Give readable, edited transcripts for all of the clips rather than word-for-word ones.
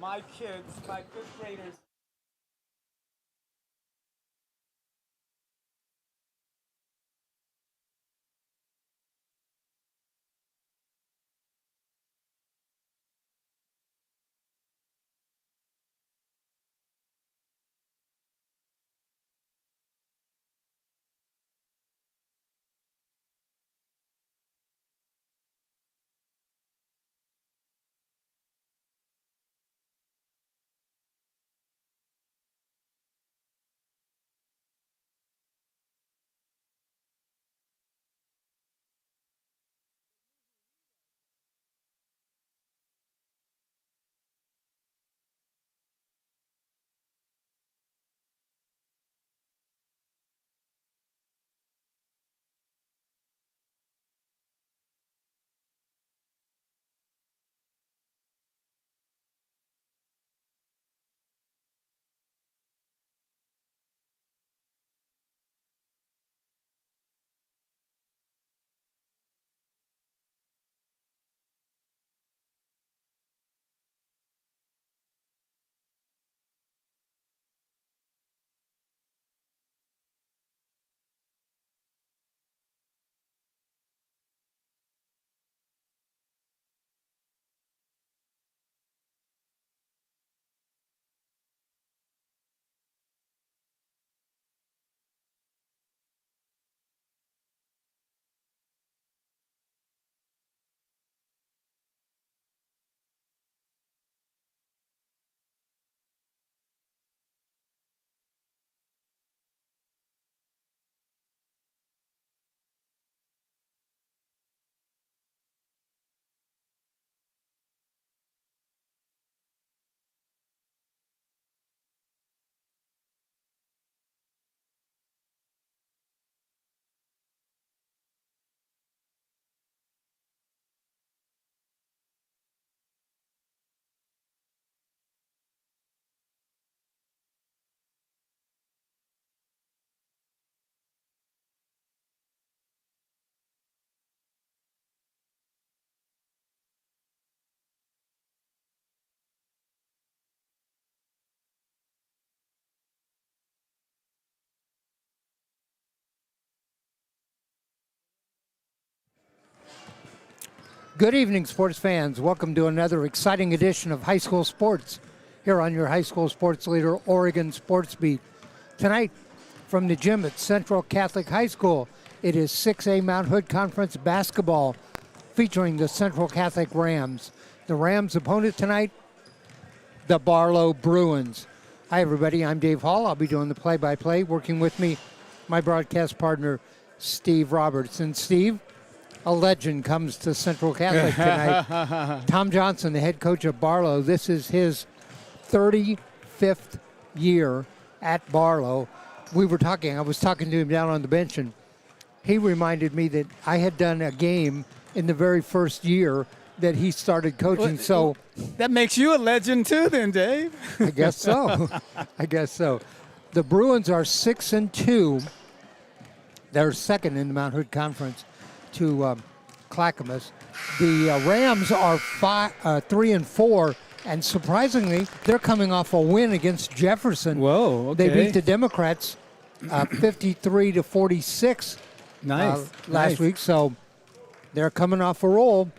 my kids, my fifth graders. Good evening, sports fans. Welcome to another exciting edition of High School Sports here on your high school sports leader, Oregon Sports Beat. Tonight, from the gym at Central Catholic High School, it is 6A Mount Hood Conference basketball featuring the Central Catholic Rams. The Rams' opponent tonight, the Barlow Bruins. Hi, everybody. I'm Dave Hall. I'll be doing the play-by-play. Working with me, my broadcast partner, Steve Roberts. And Steve, a legend comes to Central Catholic tonight. Tom Johnson, the head coach of Barlow. This is his 35th year at Barlow. I was talking to him down on the bench, and he reminded me that I had done a game in the very first year that he started coaching. So that makes you a legend too then, Dave. I guess so. The Bruins are 6-2. They're second in the Mount Hood Conference to Clackamas. The Rams are 3-4, and surprisingly, they're coming off a win against Jefferson. Whoa! Okay. They beat the Democrats 53-46 last week, so they're coming off a roll.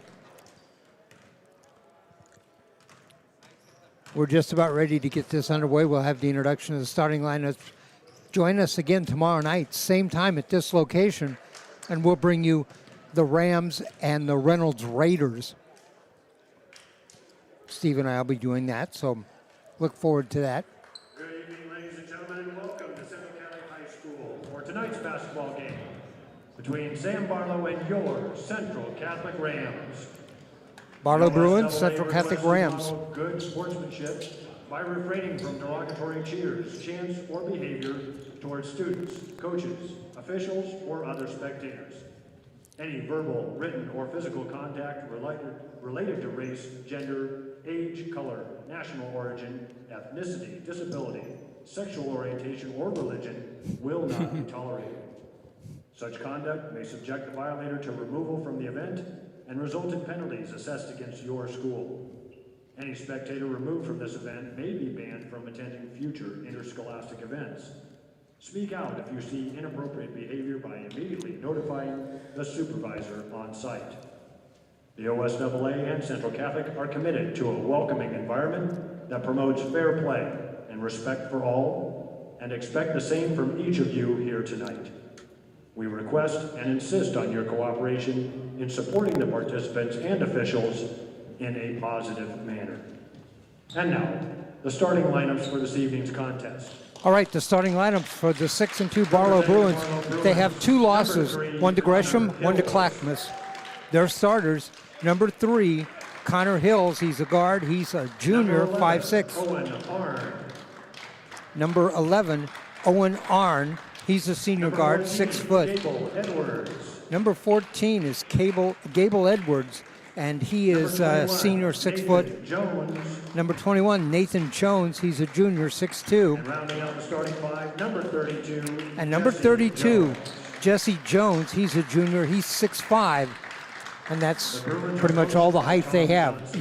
We're just about ready to get this underway. We'll have the introduction of the starting lineups. Join us again tomorrow night, same time at this location, and we'll bring you the Rams and the Reynolds Raiders. Steve and I will be doing that, so look forward to that. Good evening, ladies and gentlemen, and welcome to Central Catholic High School for tonight's basketball game between Sam Barlow and your Central Catholic Rams. Barlow Bruins, Central Catholic Rams. Good sportsmanship by refraining from derogatory cheers, chants, or behavior towards students, coaches, officials, or other spectators. Any verbal, written, or physical contact related to race, gender, age, color, national origin, ethnicity, disability, sexual orientation, or religion will not be tolerated. Such conduct may subject the violator to removal from the event and result in penalties assessed against your school. Any spectator removed from this event may be banned from attending future interscholastic events. Speak out if you see inappropriate behavior by immediately notifying the supervisor on site. The OSAA and Central Catholic are committed to a welcoming environment that promotes fair play and respect for all, and expect the same from each of you here tonight. We request and insist on your cooperation in supporting the participants and officials in a positive manner. And now, the starting lineups for this evening's contest. All right, the starting lineups for the 6-2 Barlow Bruins. They have 2 losses, one to Gresham, one to Clackamas. Their starters, number 3, Connor Hills. He's a guard. He's a junior, 5'6". Number 11, Owen Arn. He's a senior guard, 6 foot. Number 14 is Gable Edwards, and he is a senior, 6 foot. Number 21, Nathan Jones. He's a junior, 6'2". And rounding out the starting 5, number 32. And number 32, Jesse Jones. He's a junior. He's 6'5". And that's pretty much all the height they have.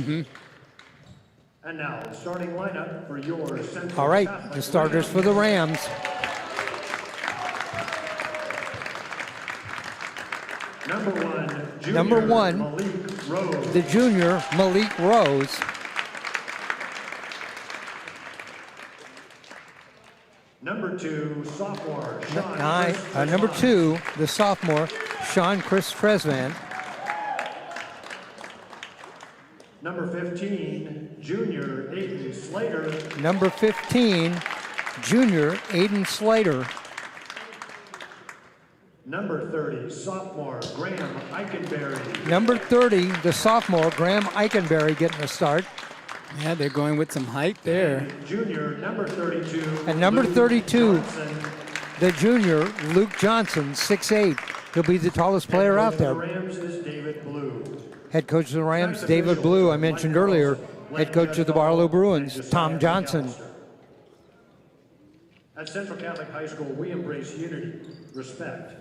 And now, the starting lineup for your Central All right, Catholic the starters for the Rams. Number 1, Malik Rose. The junior, Malik Rose. Number 2, sophomore, Number 2, the sophomore, Sean Chris Tresvant. Number 15, junior, Aiden Slater. Number 15, junior, Aiden Slater. Number 30, sophomore, Graham Eikenberry. Number 30, the sophomore, Graham Eikenberry, getting a start. Yeah, they're going with some height there. And junior, number 32. And number Luke 32, Johnson. the junior, Luke Johnson, 6'8". He'll be the tallest player out The there. Rams is David Blue. Head coach of the Rams, David Blue, I mentioned earlier. Head coach of the Barlow Bruins, Tom Johnson. At Central Catholic High School, we embrace unity, respect,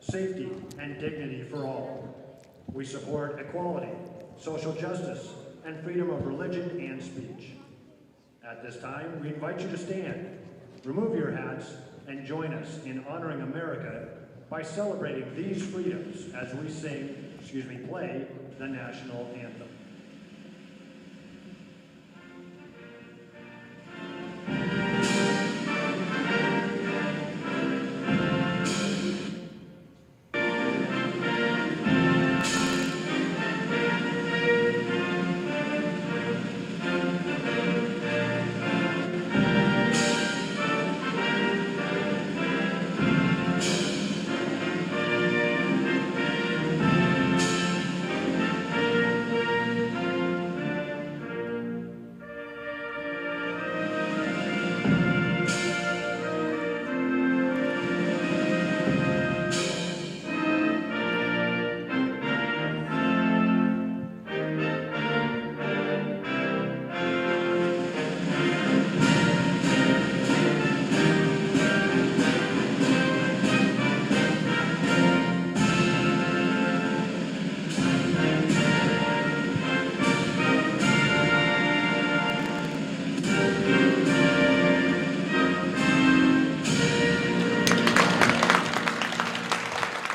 safety, and dignity for all. We support equality, social justice, and freedom of religion and speech. At this time, we invite you to stand, remove your hats, and join us in honoring America by celebrating these freedoms as we play the national anthem.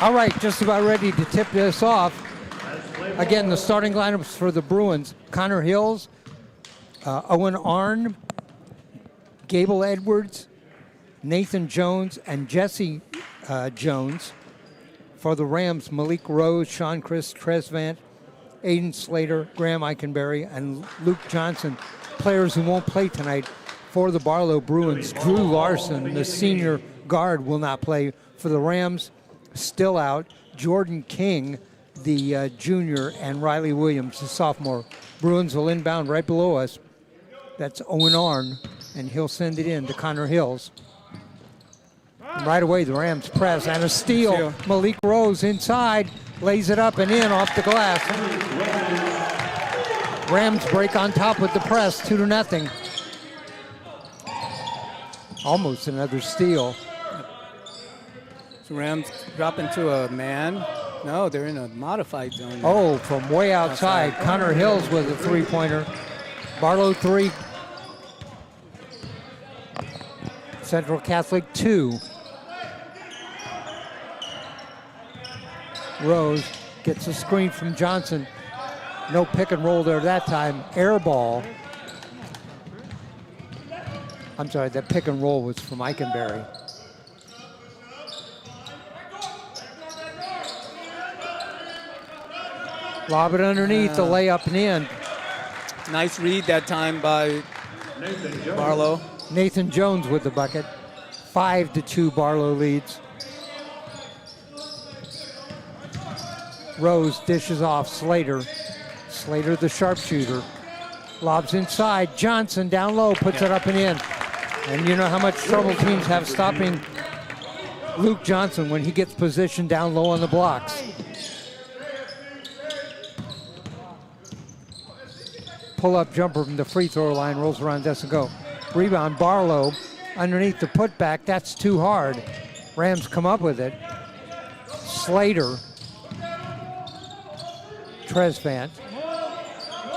All right, just about ready to tip this off. Again, the starting lineups for the Bruins: Connor Hills, Owen Arn, Gable Edwards, Nathan Jones, and Jesse Jones. For the Rams, Malik Rose, Sean Chris Tresvant, Aiden Slater, Graham Eikenberry, and Luke Johnson. Players who won't play tonight for the Barlow Bruins. Drew Larson, the senior guard, will not play. For the Rams, still out, Jordan King, the junior, and Riley Williams, the sophomore. Bruins will inbound right below us. That's Owen Arn, and he'll send it in to Connor Hills. And right away, the Rams press, and a steal. Malik Rose inside, lays it up and in off the glass. Rams break on top with the press, 2-0. Almost another steal. So Rams drop into a man. No, they're in a modified zone. Oh, from way outside. Connor Hills with a three-pointer. Barlow 3. Central Catholic 2. Rose gets a screen from Johnson. No pick and roll there that time. Air ball. I'm sorry, that pick and roll was from Eikenberry. Lob it underneath, the layup and in. Nice read that time by Barlow. Nathan Jones with the bucket. 5-2 Barlow leads. Rose dishes off Slater. Slater the sharpshooter. Lobs inside. Johnson down low, puts it up and in. And you know how much trouble teams have stopping Luke Johnson when he gets positioned down low on the blocks. Pull-up jumper from the free throw line, rolls around, doesn't go. Rebound, Barlow underneath the putback. That's too hard. Rams come up with it. Slater. Tresvant.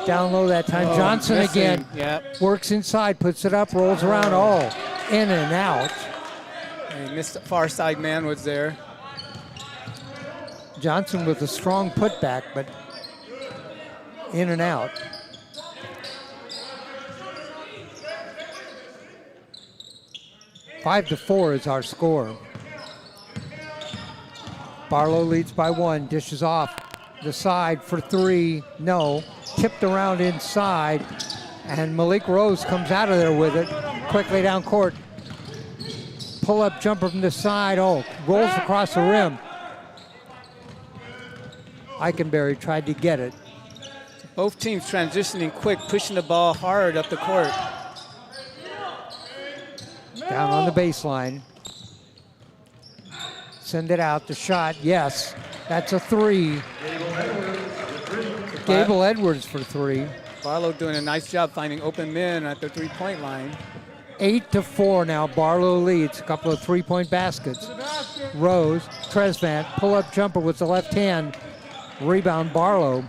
Down low that time. Johnson again. Yep. Works inside, puts it up, rolls around. Oh, in and out. And missed the far side man was there. Johnson with a strong putback, but in and out. 5-4 is our score. Barlow leads by 1, dishes off the side for 3, no. Tipped around inside, and Malik Rose comes out of there with it. Quickly down court. Pull-up jumper from the side, rolls across the rim. Eikenberry tried to get it. Both teams transitioning quick, pushing the ball hard up the court. Down on the baseline. Send it out, the shot, yes. That's a 3. Gable Edwards for 3. Barlow doing a nice job finding open men at the three-point line. 8-4 now, Barlow leads. A couple of three-point baskets. Rose, Tresvant, pull-up jumper with the left hand. Rebound, Barlow.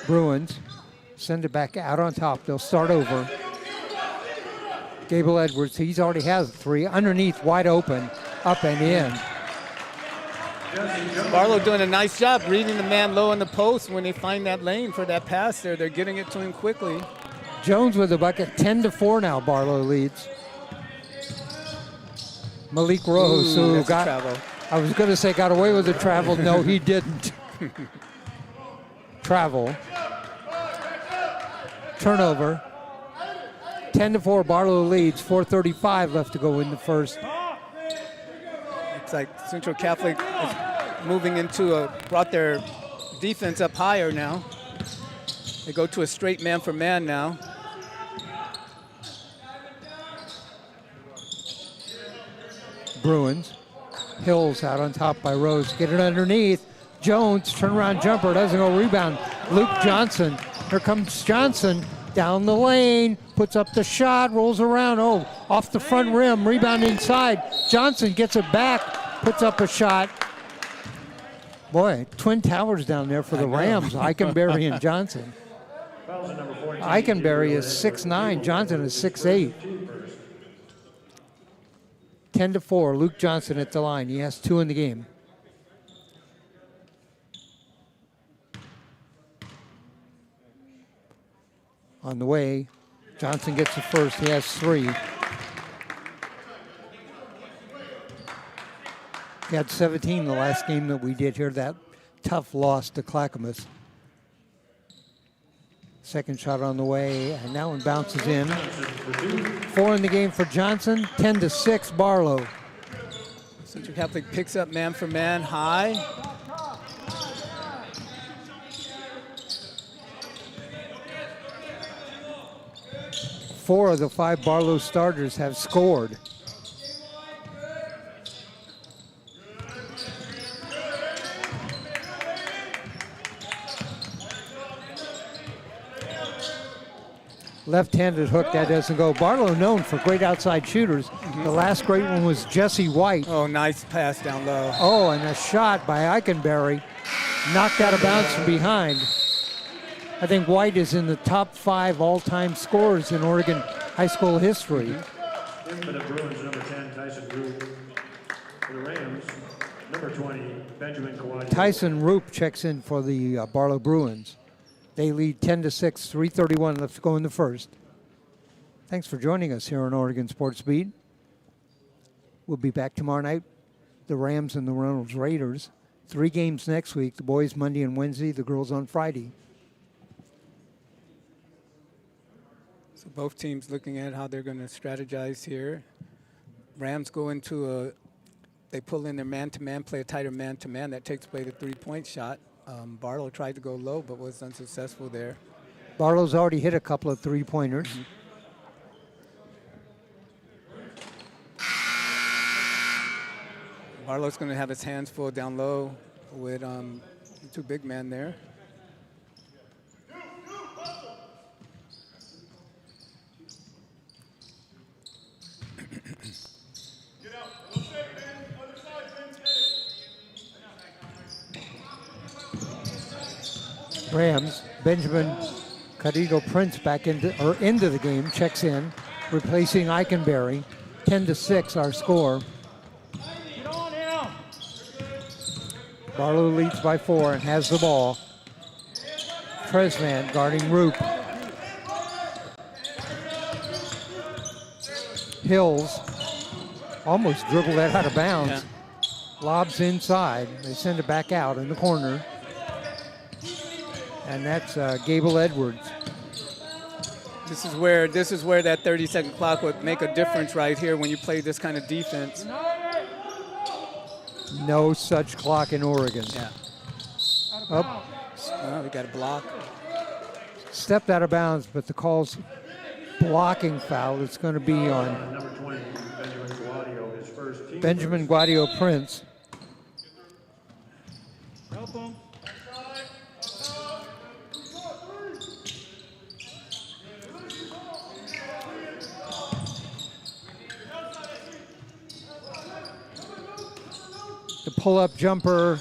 Bruins send it back out on top. They'll start over. Gable Edwards, he's already has a 3. Underneath, wide open, up and in. Barlow doing a nice job reading the man low in the post. When they find that lane for that pass there, they're getting it to him quickly. Jones with the bucket, 10-4 now, Barlow leads. Malik Rose, who got travel. I was going to say got away with the travel. No, he didn't. Travel. Turnover. 10-4, Barlow leads. 4:35 left to go in the first. It's like Central Catholic is moving into brought their defense up higher now. They go to a straight man for man now. Bruins. Hills out on top by Rose. Get it underneath. Jones, turnaround jumper, doesn't go, rebound. Luke Johnson. Here comes Johnson down the lane, puts up the shot, rolls around. Off the front rim, rebound inside. Johnson gets it back, puts up a shot. Boy, twin towers down there for the Rams, Eikenberry and Johnson. Eikenberry is 6'9", Johnson is 6'8". 10-4, Luke Johnson at the line. He has 2 in the game. On the way, Johnson gets the first. He has 3. He had 17 the last game that we did here, that tough loss to Clackamas. Second shot on the way, and that one bounces in. 4 in the game for Johnson, 10-6 Barlow. Central Catholic picks up man for man high. Four of the 5 Barlow starters have scored. Left-handed hook, that doesn't go. Barlow known for great outside shooters. The last great one was Jesse White. Oh, nice pass down low. Oh, and a shot by Eikenberry. Knocked out of bounds from behind. I think White is in the top 5 all-time scorers in Oregon high school history. In for the Bruins, number 10, Tyson Roop. For the Rams, number 20, Benjamin Kawadi. Tyson Roop checks in for the Barlow Bruins. They lead 10-6, 3:31 left to go in the first. Thanks for joining us here on Oregon Sports Beat. We'll be back tomorrow night. The Rams and the Reynolds Raiders. 3 games next week. The boys Monday and Wednesday, the girls on Friday. So both teams looking at how they're going to strategize here. Rams go into they pull in their man-to-man, play a tighter man-to-man. That takes away the 3-point shot. Barlow tried to go low, but was unsuccessful there. Barlow's already hit a couple of 3-pointers. Barlow's going to have his hands full down low with 2 big men there. Rams, Benjamin Cadito Prince back into the game, checks in, replacing Eikenberry. 10-6 our score. Barlow leads by 4 and has the ball. Tresman guarding Roop. Hills almost dribbled that out of bounds. Yeah. Lobs inside. They send it back out in the corner. And that's Gable Edwards. This is where that 30-second clock would make a difference right here when you play this kind of defense. No such clock in Oregon. Yeah. Up, Oh, we got a block. stepped out of bounds, but the call's blocking foul. It's going to be on Number 20, Benjamin Guadio, his first team. Benjamin Guadio Prince. Help him. The pull-up jumper,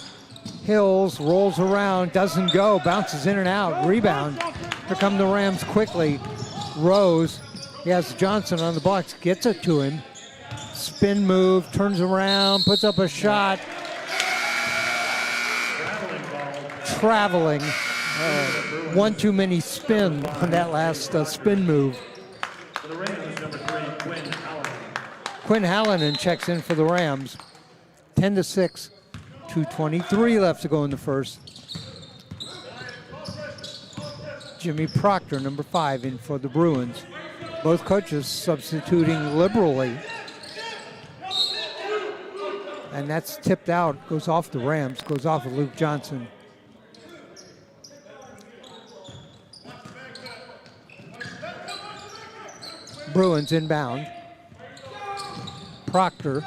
Hills, rolls around, doesn't go, bounces in and out, rebound. Here come the Rams quickly. Rose, he has Johnson on the box, gets it to him. Spin move, turns around, puts up a shot. Traveling. One too many spin on that last spin move. For the Rams, number 3, Quinn Hallinan. Quinn Hallinan checks in for the Rams. 10-6, 2:23 left to go in the first. Jimmy Proctor, number 5, in for the Bruins. Both coaches substituting liberally. And that's tipped out, goes off the Rams, goes off of Luke Johnson. Bruins inbound. Proctor.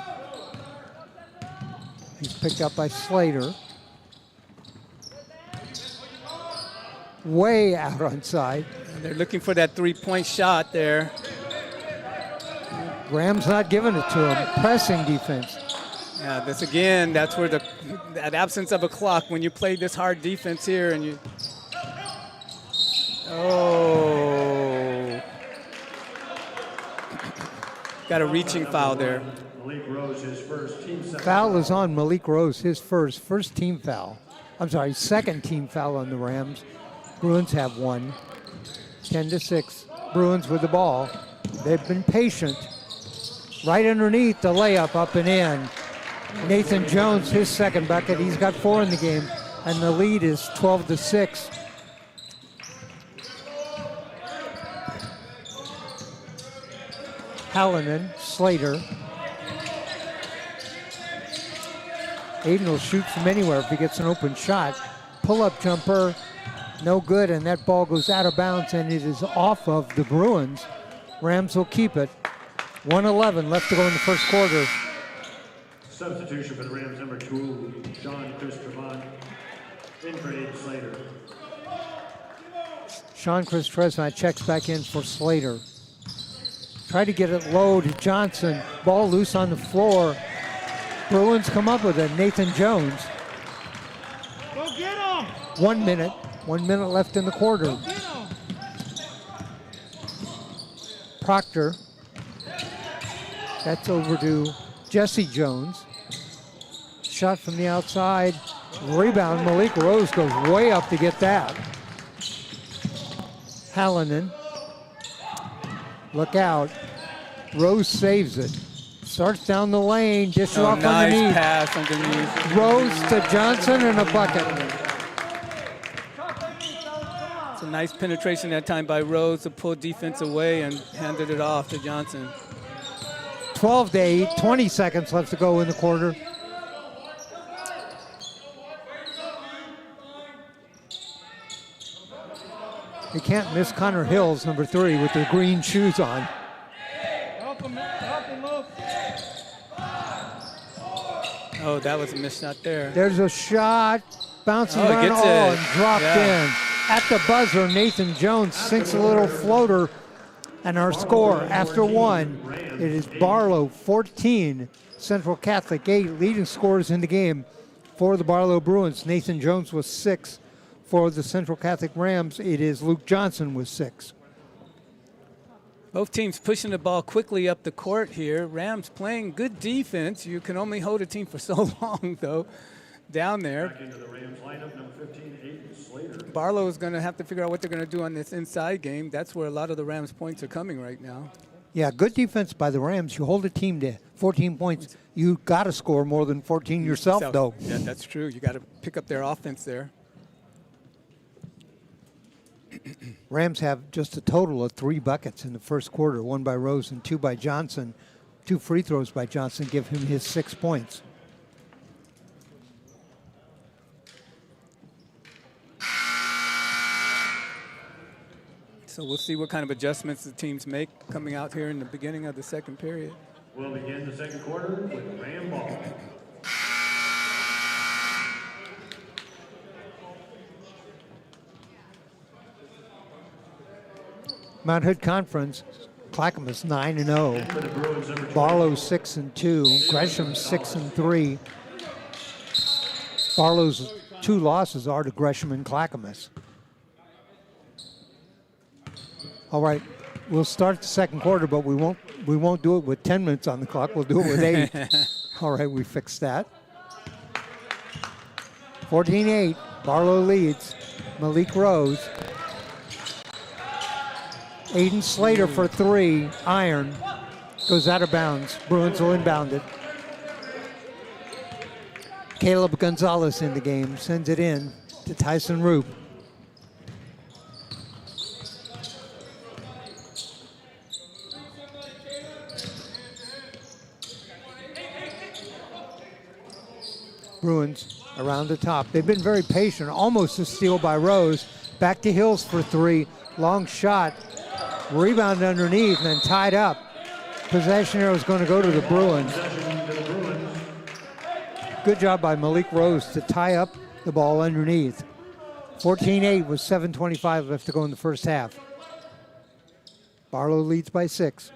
He's picked up by Slater. Way out on side. They're looking for that 3-point shot there. Rams not giving it to him. Pressing defense. Yeah, that's where that absence of a clock, when you play this hard defense here and you. Oh. Got a reaching foul there. Malik Rose, his first team. Foul is on Malik Rose, his first team foul. I'm sorry, second team foul on the Rams. Bruins have one. 10-6. Bruins with the ball. They've been patient. Right underneath the layup, up and in. Nathan Jones, his second bucket. He's got 4 in the game, and the lead is 12-6. Hallinan, Slater. Aiden will shoot from anywhere if he gets an open shot. Pull-up jumper, no good, and that ball goes out of bounds, and it is off of the Bruins. Rams will keep it. 1:11 left to go in the first quarter. Substitution for the Rams, number 2, John Christopher. In for Aiden Slater. Sean Chris Tresvant checks back in for Slater. Try to get it low to Johnson. Ball loose on the floor. Bruins come up with it. Nathan Jones. Go get him! 1 minute. 1 minute left in the quarter. Go get him! Proctor. That's over to Jesse Jones. Shot from the outside. Rebound. Malik Rose goes way up to get that. Hallinan. Look out. Rose saves it. Starts down the lane. Dishes off nice underneath. Pass underneath. Rose to Johnson and a bucket. It's a nice penetration that time by Rose to pull defense away and handed it off to Johnson. 12 to 8. 20 seconds left to go in the quarter. You can't miss Connor Hills, number 3, with the green shoes on. Help him up. Oh, that was a missed shot there. There's a shot, bouncing Oh, around, gets it. and dropped Yeah. in. At the buzzer, Nathan Jones sinks a little floater, and our score after 1, it is Barlow 14, Central Catholic 8, leading scorers in the game for the Barlow Bruins. Nathan Jones was 6. For the Central Catholic Rams, it is Luke Johnson with 6. Both teams pushing the ball quickly up the court here. Rams playing good defense. You can only hold a team for so long, though, down there. Back into the Rams lineup, number 15, Aiden Slater. Barlow is going to have to figure out what they're going to do on this inside game. That's where a lot of the Rams' points are coming right now. Yeah, good defense by the Rams. You hold a team to 14 points. You got to score more than 14 yourself, though. Yeah, that's true. You got to pick up their offense there. Rams have just a total of 3 buckets in the first quarter, 1 by Rose and 2 by Johnson. 2 free throws by Johnson give him his 6 points. So we'll see what kind of adjustments the teams make coming out here in the beginning of the second period. We'll begin the second quarter with Ram ball. Mount Hood Conference, Clackamas 9-0. For the Bruins, number 20, Barlow 6-2. Gresham 6-3. Barlow's 2 losses are to Gresham and Clackamas. All right, we'll start the second quarter, but we won't do it with 10 minutes on the clock. We'll do it with 8. All right, we fixed that. 14-8. Barlow leads. Malik Rose. Aiden Slater for 3. Iron. Goes out of bounds. Bruins will inbound it. Caleb Gonzalez in the game. Sends it in to Tyson Roop. Bruins around the top. They've been very patient. Almost a steal by Rose. Back to Hills for 3. Long shot. Rebound underneath and then tied up. Possession arrow is going to go to the Bruins. Good job by Malik Rose to tie up the ball underneath. 14-8 with 7:25 left to go in the first half. Barlow leads by 6.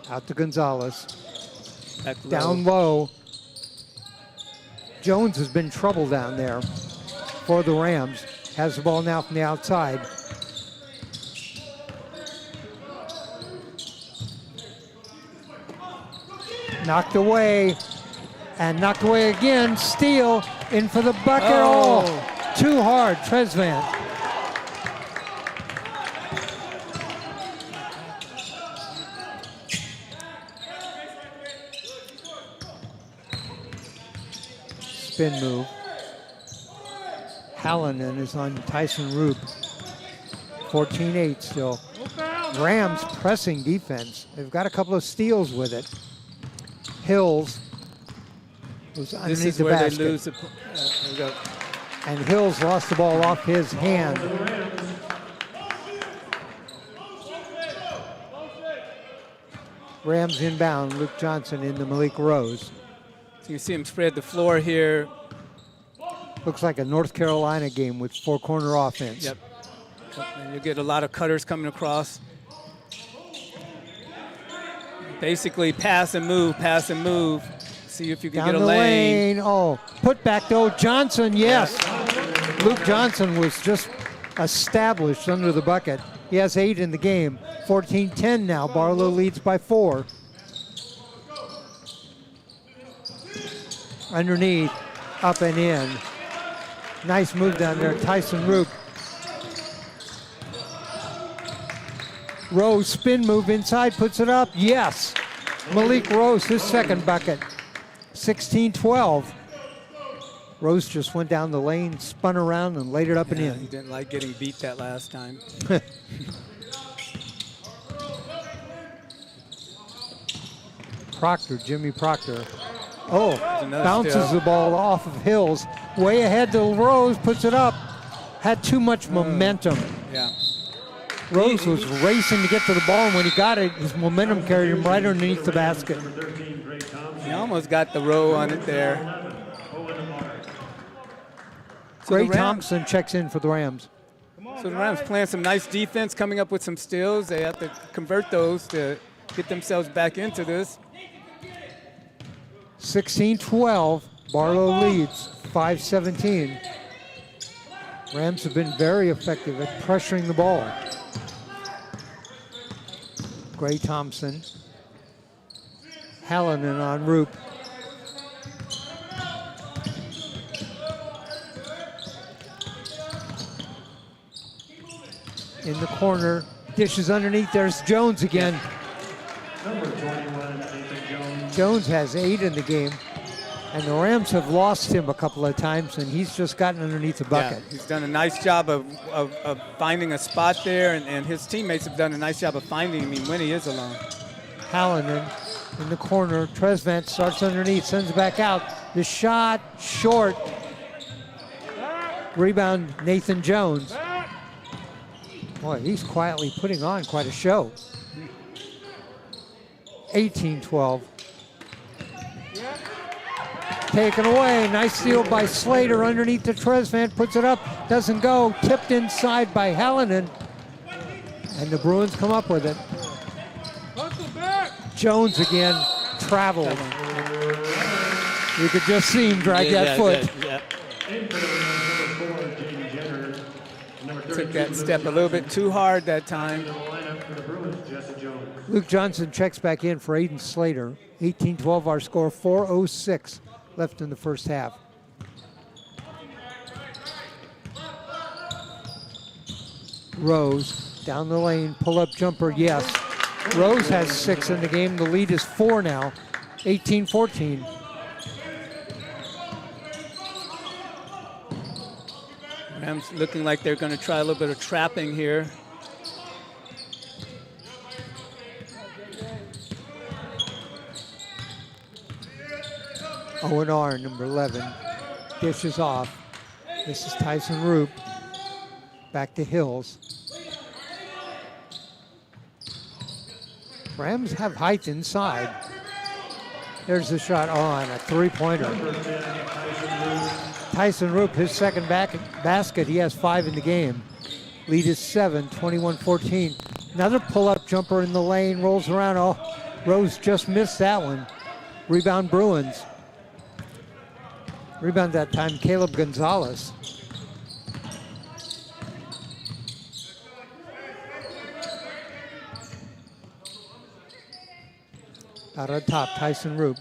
Out to Gonzalez. Down low. Jones has been trouble down there for the Rams. Has the ball now from the outside. Knocked away, and knocked away again. Steal, in for the bucket. Oh, too hard, Tresvant. Spin move. Hallinan is on Tyson Roop. 14-8 still. Rams pressing defense. They've got a couple of steals with it. Hills was underneath This is the where basket. they lose the. There we go. And Hills lost the ball off his hand. Rams inbound. Luke Johnson into Malik Rose. So you see him spread the floor here. Looks like a North Carolina game with four-corner offense. Yep. And you get a lot of cutters coming across. Basically pass and move, pass and move. See if you can Down get a the lane. Oh, put back though. Johnson, yes. Luke Johnson was just established under the bucket. He has 8 in the game. 14-10 now. Barlow leads by 4. Underneath, up and in. Nice move down there. Tyson Roop. Rose spin move inside, puts it up. Yes. Malik Rose, his second bucket. 16-12. Rose just went down the lane, spun around, and laid it up and He in. didn't like getting beat that last time. Proctor, Jimmy Proctor. Oh, another bounces steal. the ball off of Hills. Way ahead to Rose, puts it up. Had too much momentum. Yeah. Rose was racing to get to the ball, and when he got it, his momentum carried him right underneath the basket. He almost got the row on it there. So Gray the Rams- Thompson checks in for the Rams. So the Rams playing some nice defense, coming up with some steals. They have to convert those to get themselves back into this. 16-12, Barlow leads, 5-17. Rams have been very effective at pressuring the ball. Gray Thompson. Hallinan on Roop. In the corner, dishes underneath, there's Jones again. Number 21, Nathan Jones. Jones has 8 in the game, and the Rams have lost him a couple of times, and he's just gotten underneath the bucket. Yeah, he's done a nice job of finding a spot there, and his teammates have done a nice job of finding him when he is alone. Hallinan in the corner. Tresvant starts underneath, sends it back out. The shot, short. Rebound, Nathan Jones. Boy, he's quietly putting on quite a show. 18-12. Taken away. Nice steal by Slater underneath the Tresvant. Puts it up. Doesn't go. Tipped inside by Hallinan. And the Bruins come up with it. Jones again traveled. You could just see him drag that foot. Took that step a little bit too hard that time. Luke Johnson checks back in for Aiden Slater. 18-12 our score. 4:06 left in the first half. Rose down the lane, pull-up jumper, yes. Rose has 6 in the game. The lead is 4 now, 18-14. Rams looking like they're going to try a little bit of trapping here. Owen R, number 11, dishes off. This is Tyson Roop. Back to Hills. Rams have height inside. There's the shot on, a three-pointer. Tyson Roop, his second basket. He has 5 in the game. Lead is 7, 21-14. Another pull-up jumper in the lane, rolls around. Oh, Rose just missed that one. Rebound Bruins. Rebound that time, Caleb Gonzalez. Out on top, Tyson Roop.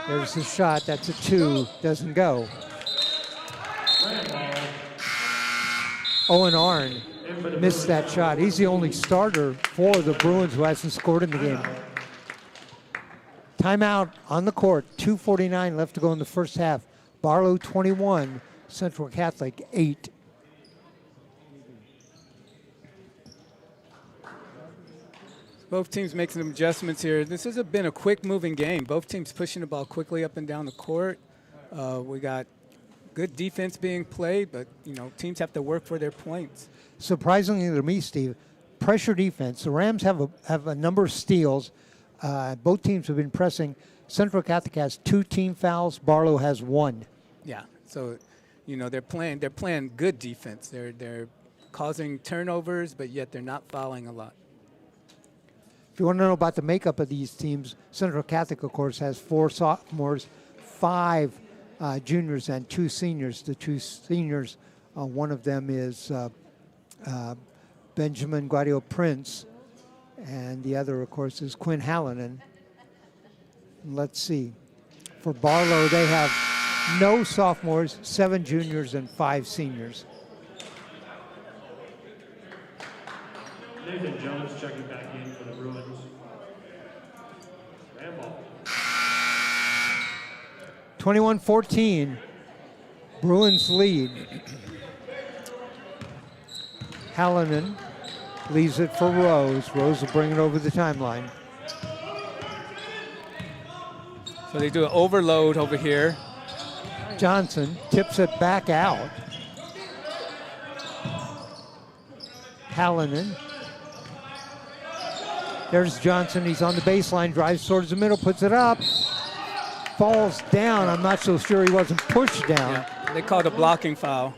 There's the shot, that's a 2, doesn't go. Owen Arn missed that shot. He's the only starter for the Bruins who hasn't scored in the game. Timeout on the court, 2:49 left to go in the first half. Barlow 21, Central Catholic 8. Both teams making some adjustments here. This has been a quick-moving game. Both teams pushing the ball quickly up and down the court. We got good defense being played, but teams have to work for their points. Surprisingly to me, Steve, pressure defense. The Rams have a number of steals. Both teams have been pressing. Central Catholic has 2 team fouls. Barlow has 1. Yeah, so you know, they're playing good defense. They're causing turnovers, but yet they're not fouling a lot. If you want to know about the makeup of these teams, Central Catholic, of course, has 4 sophomores, 5 juniors, and 2 seniors. The 2 seniors, one of them is Benjamin Guadio Prince, and the other, of course, is Quinn Hallinan. Let's see. For Barlow, they have no sophomores, 7 juniors, and 5 seniors. Nathan Jones checking back in for the Bruins. Rambo. 21-14, Bruins lead. Hallinan leaves it for Rose. Rose will bring it over the timeline. So they do an overload over here. Johnson tips it back out. Hallinan. There's Johnson. He's on the baseline, drives towards the middle, puts it up. Falls down. I'm not so sure he wasn't pushed down. Yeah, they called a blocking foul.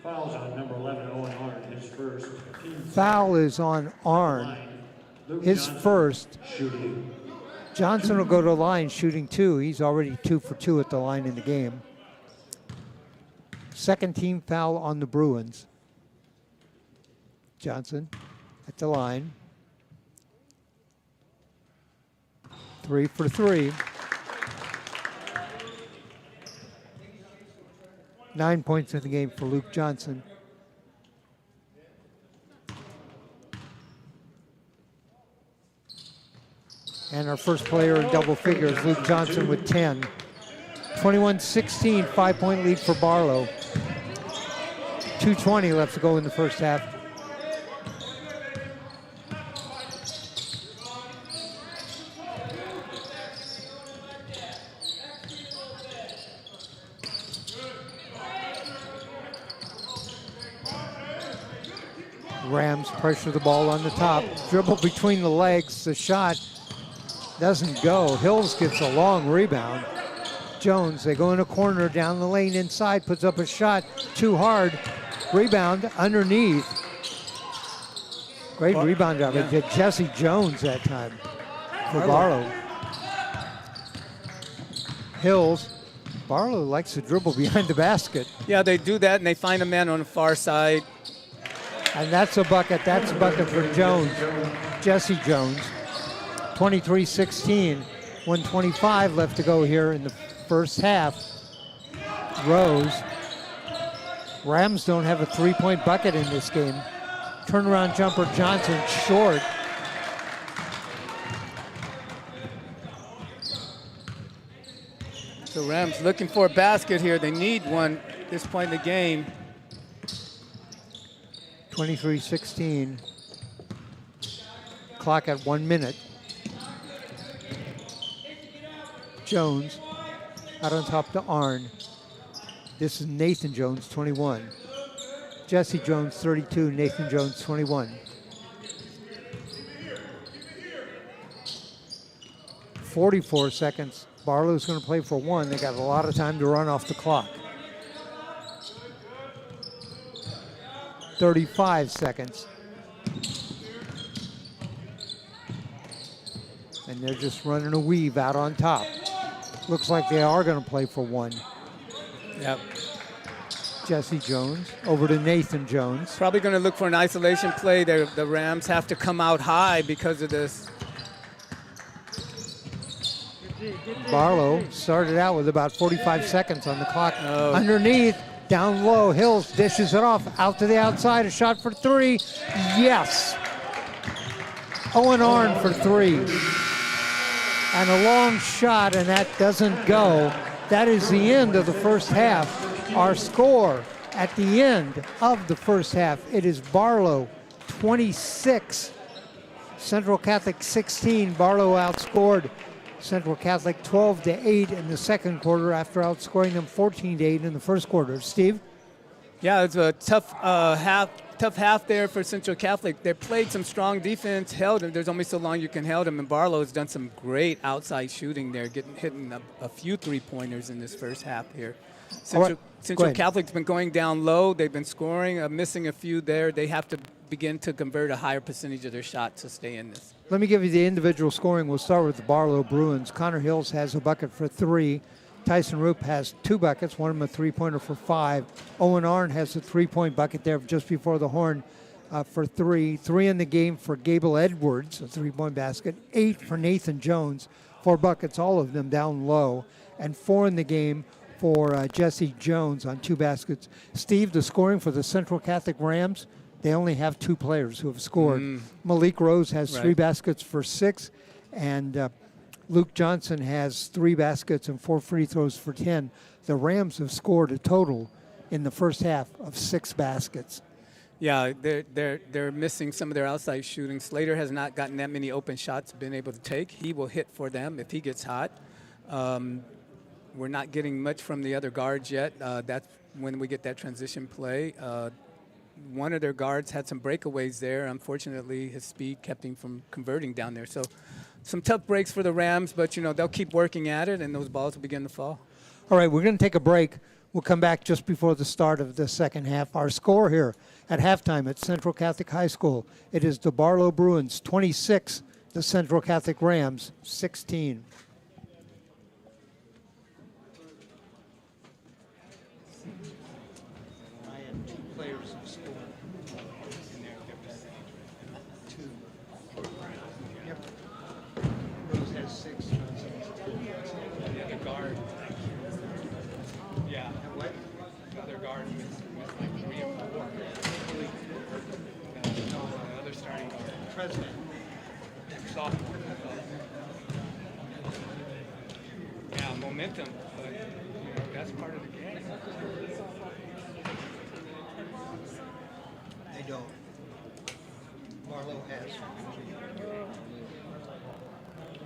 Fouls on number 11, Owen Hart, his first. Foul is on Arn. His first. Shooting. Johnson will go to the line shooting 2. He's already 2 for 2 at the line in the game. Second team foul on the Bruins. Johnson at the line. 3 for 3. 9 points in the game for Luke Johnson. And our first player in double figures, Luke Johnson with 10. 21-16, 5-point lead for Barlow. 2:20 left to go in the first half. Rams pressure the ball on the top. Dribble between the legs. The shot doesn't go. Hills gets a long rebound. Jones, they go in a corner down the lane inside, puts up a shot. Too hard. Rebound underneath. Great rebound job. It did Jesse Jones that time for Barlow. Hills. Barlow likes to dribble behind the basket. Yeah, they do that, and they find a man on the far side. And that's a bucket. That's a bucket for Jones. Jesse Jones. 23-16. 1:25 left to go here in the first half. Rose. Rams don't have a 3-point bucket in this game. Turnaround jumper Johnson short. So Rams looking for a basket here. They need one at this point in the game. 23-16. Clock at 1 minute. Jones out on top to Arn. This is Nathan Jones, 21. Jesse Jones, 32. Nathan Jones, 21. 44 seconds. Barlow's going to play for 1. They got a lot of time to run off the clock. 35 seconds. And they're just running a weave out on top. Looks like they are going to play for 1. Yep. Jesse Jones over to Nathan Jones. Probably going to look for an isolation play. The Rams have to come out high because of this. Barlow started out with about 45 seconds on the clock. Underneath, down low, Hills dishes it off, out to the outside, a shot for 3. Yes. Owen Arn for 3. And a long shot, and that doesn't go. That is the end of the first half. Our score at the end of the first half, it is Barlow 26, Central Catholic 16. Barlow outscored Central Catholic 12-8 in the second quarter after outscoring them 14-8 in the first quarter. Steve? Yeah, it's a tough half tough half there for Central Catholic. They played some strong defense, held them. There's only so long you can hold them, and Barlow has done some great outside shooting there, hitting a few three-pointers in this first half here. Central Catholic's been going down low. They've been scoring, missing a few there. They have to begin to convert a higher percentage of their shots to stay in this. Let me give you the individual scoring. We'll start with the Barlow Bruins. Connor Hills has a bucket for 3. Tyson Roop has 2 buckets, one of them a three-pointer for 5. Owen Arnn has a 3-point bucket there just before the horn for 3. 3 in the game for Gable Edwards, a 3-point basket. 8 for Nathan Jones, 4 buckets, all of them down low. And 4 in the game for Jesse Jones on 2 baskets. Steve, the scoring for the Central Catholic Rams, they only have 2 players who have scored. Malik Rose has 3 baskets for 6, and Luke Johnson has 3 baskets and 4 free throws for 10. The Rams have scored a total in the first half of 6 baskets. Yeah, they're missing some of their outside shooting. Slater has not gotten that many open shots been able to take. He will hit for them if he gets hot. We're not getting much from the other guards yet. That's when we get that transition play. One of their guards had some breakaways there. Unfortunately, his speed kept him from converting down there. So some tough breaks for the Rams, but, they'll keep working at it, and those balls will begin to fall. All right, we're going to take a break. We'll come back just before the start of the second half. Our score here at halftime at Central Catholic High School, it is the Barlow Bruins 26, the Central Catholic Rams 16. Yeah, momentum, but that's part of the game. They don't. Barlow has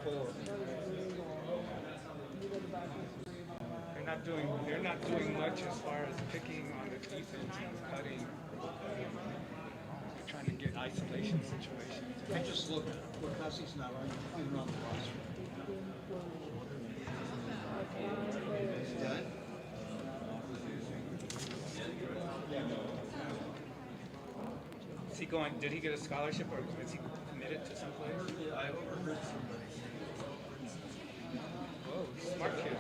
4. They're not doing much as far as picking on the defense and cutting. They're trying to get isolation situations. I just look at Wakasi's not even on the roster. Done? Is he going? Did he get a scholarship, or is he committed to some place? I overheard somebody. Whoa, smart kid.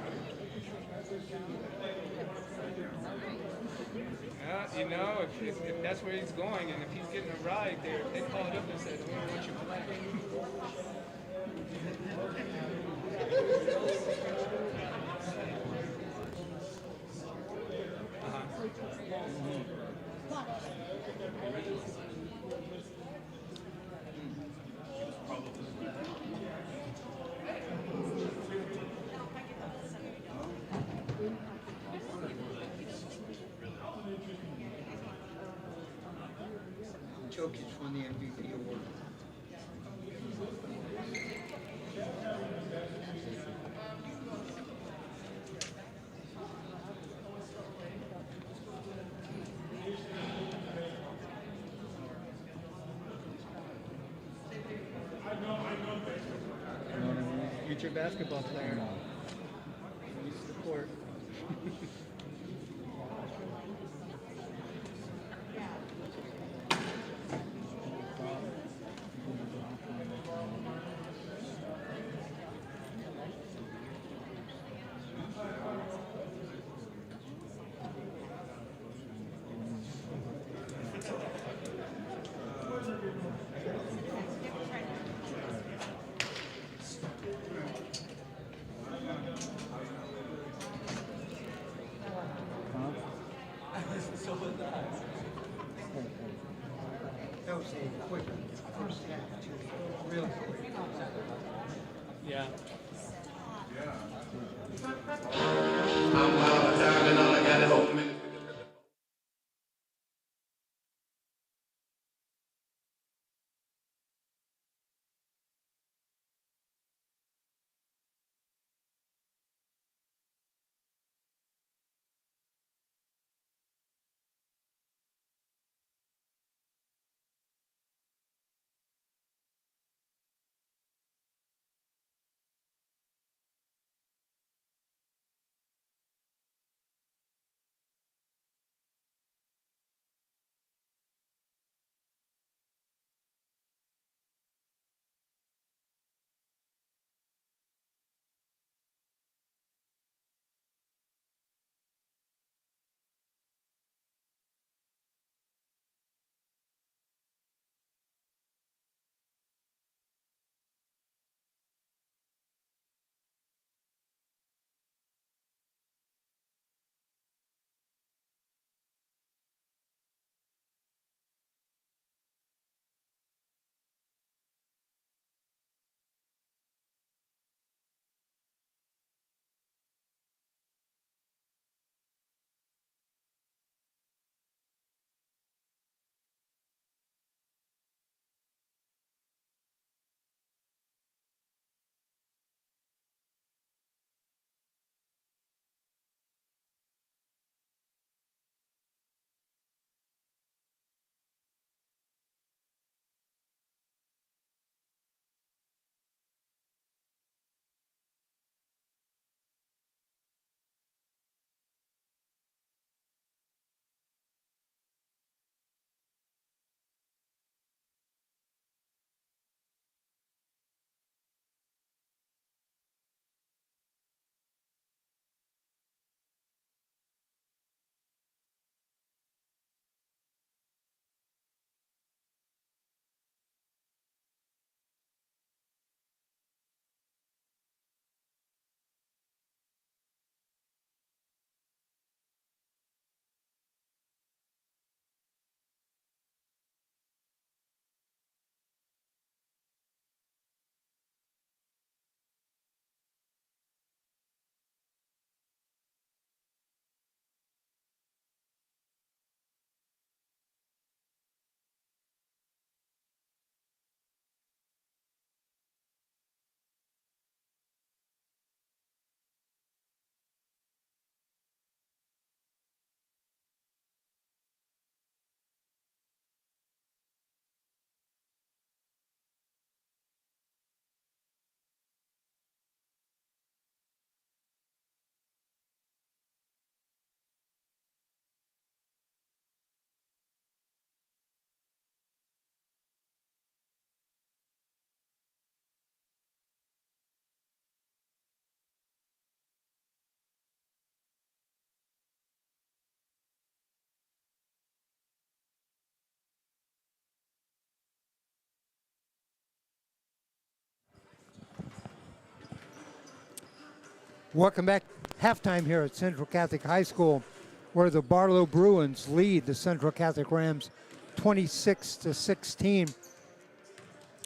Yeah, if that's where he's going, and if he's getting a ride there, they called up and said, "We don't want you playing." Jokic won the MVP award. Future basketball player. Use the court. That was a quick first half, too. Real quick. Yeah. I'm out of time and all I got is open. Welcome back. Halftime here at Central Catholic High School, where the Barlow Bruins lead the Central Catholic Rams 26-16.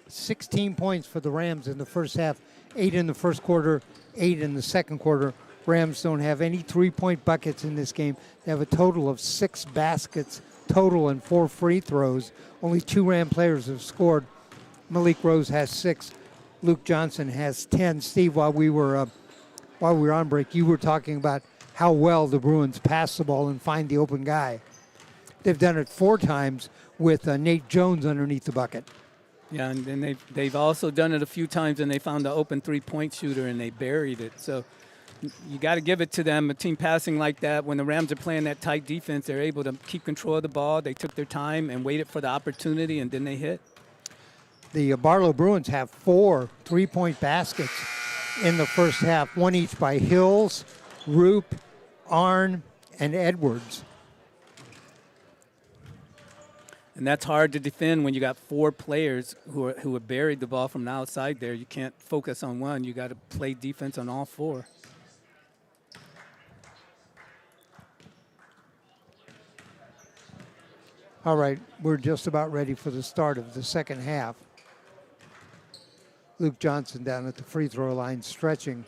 16 points for the Rams in the first half, 8 in the first quarter, 8 in the second quarter. Rams don't have any three-point buckets in this game. They have a total of 6 baskets total and 4 free throws. Only 2 Ram players have scored. Malik Rose has 6. Luke Johnson has 10. Steve, while we were on break, you were talking about how well the Bruins pass the ball and find the open guy. They've done it 4 times with Nate Jones underneath the bucket. Yeah, and then they've also done it a few times, and they found the open three-point shooter, and they buried it. So you got to give it to them, a team passing like that. When the Rams are playing that tight defense, they're able to keep control of the ball. They took their time and waited for the opportunity, and then they hit. The Barlow Bruins have 4 three-point baskets in the first half, 1 each by Hills, Roop, Arn, and Edwards. And that's hard to defend when you got 4 players who have buried the ball from the outside there. You can't focus on one. You got to play defense on all 4. All right, we're just about ready for the start of the second half. Luke Johnson down at the free throw line stretching.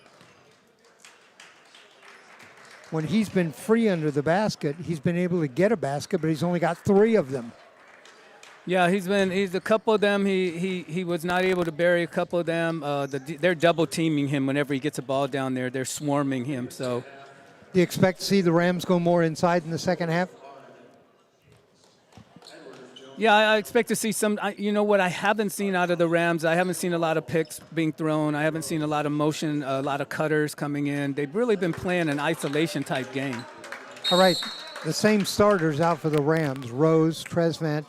When he's been free under the basket, he's been able to get a basket, but he's only got 3 of them. Yeah, he's a couple of them. He was not able to bury a couple of them. They're double teaming him whenever he gets a ball down there. They're swarming him. So, do you expect to see the Rams go more inside in the second half? Yeah, I expect to see some. You know what I haven't seen out of the Rams? I haven't seen a lot of picks being thrown. I haven't seen a lot of motion, a lot of cutters coming in. They've really been playing an isolation type game. All right, the same starters out for the Rams: Rose, Tresvant,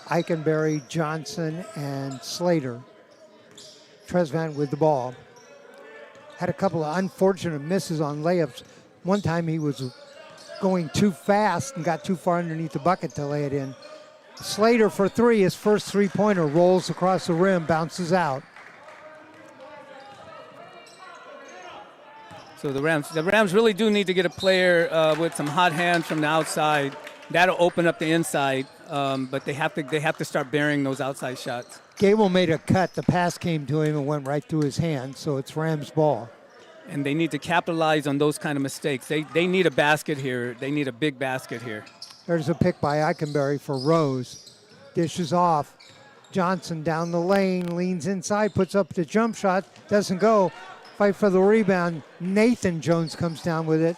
Eikenberry, Johnson, and Slater. Tresvant with the ball. Had a couple of unfortunate misses on layups. One time he was going too fast and got too far underneath the bucket to lay it in. Slater for 3, his first three-pointer, rolls across the rim, bounces out. So the Rams really do need to get a player with some hot hands from the outside. That'll open up the inside, but they have to start burying those outside shots. Gable made a cut. The pass came to him and went right through his hand, so it's Rams' ball. And they need to capitalize on those kind of mistakes. They need a basket here. They need a big basket here. There's a pick by Eikenberry for Rose. Dishes off. Johnson down the lane, leans inside, puts up the jump shot, doesn't go. Fight for the rebound. Nathan Jones comes down with it.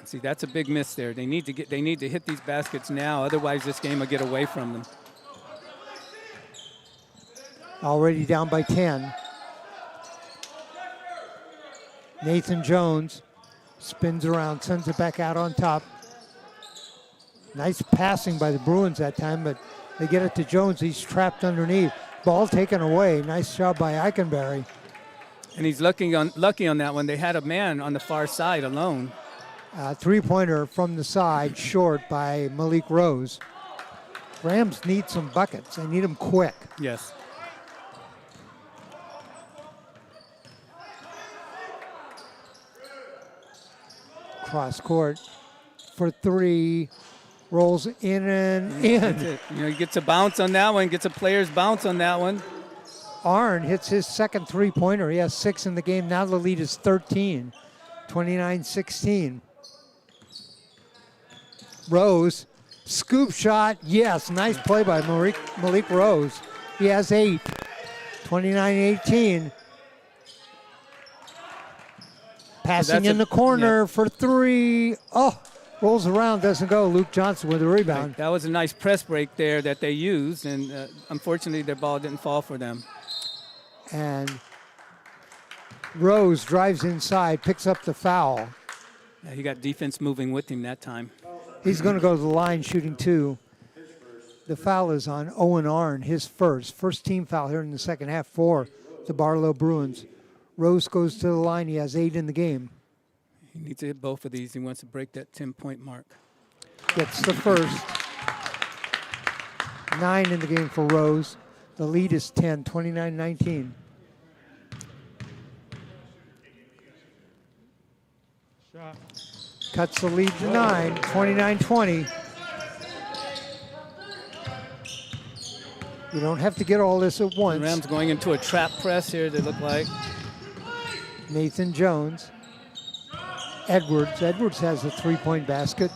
See, that's a big miss there. They need to hit these baskets now, otherwise this game will get away from them. Already down by 10. Nathan Jones spins around, sends it back out on top. Nice passing by the Bruins that time, but they get it to Jones. He's trapped underneath. Ball taken away. Nice job by Eikenberry. And he's lucky on that one. They had a man on the far side alone. Three-pointer from the side, short by Malik Rose. Rams need some buckets. They need them quick. Yes. Cross court for 3. Rolls in and in. He gets a bounce on that one, gets a player's bounce on that one. Arn hits his second three-pointer. He has 6 in the game. Now the lead is 13, 29-16. Rose, scoop shot, yes. Nice play by Malik Rose. He has 8, 29-18. Passing in the corner for 3. Oh, rolls around, doesn't go. Luke Johnson with a rebound. That was a nice press break there that they used, and unfortunately their ball didn't fall for them. And Rose drives inside, picks up the foul. Yeah, he got defense moving with him that time. He's going to go to the line shooting 2. The foul is on Owen Arn, his first team foul here in the second half for the Barlow Bruins. Rose goes to the line. He has 8 in the game. He needs to hit both of these. He wants to break that 10-point mark. Gets the first. 9 in the game for Rose. The lead is 10, 29-19. Cuts the lead to 9, 29-20. You don't have to get all this at once. The Rams going into a trap press here, they look like. Nathan Jones. Edwards. Edwards has a three-point basket.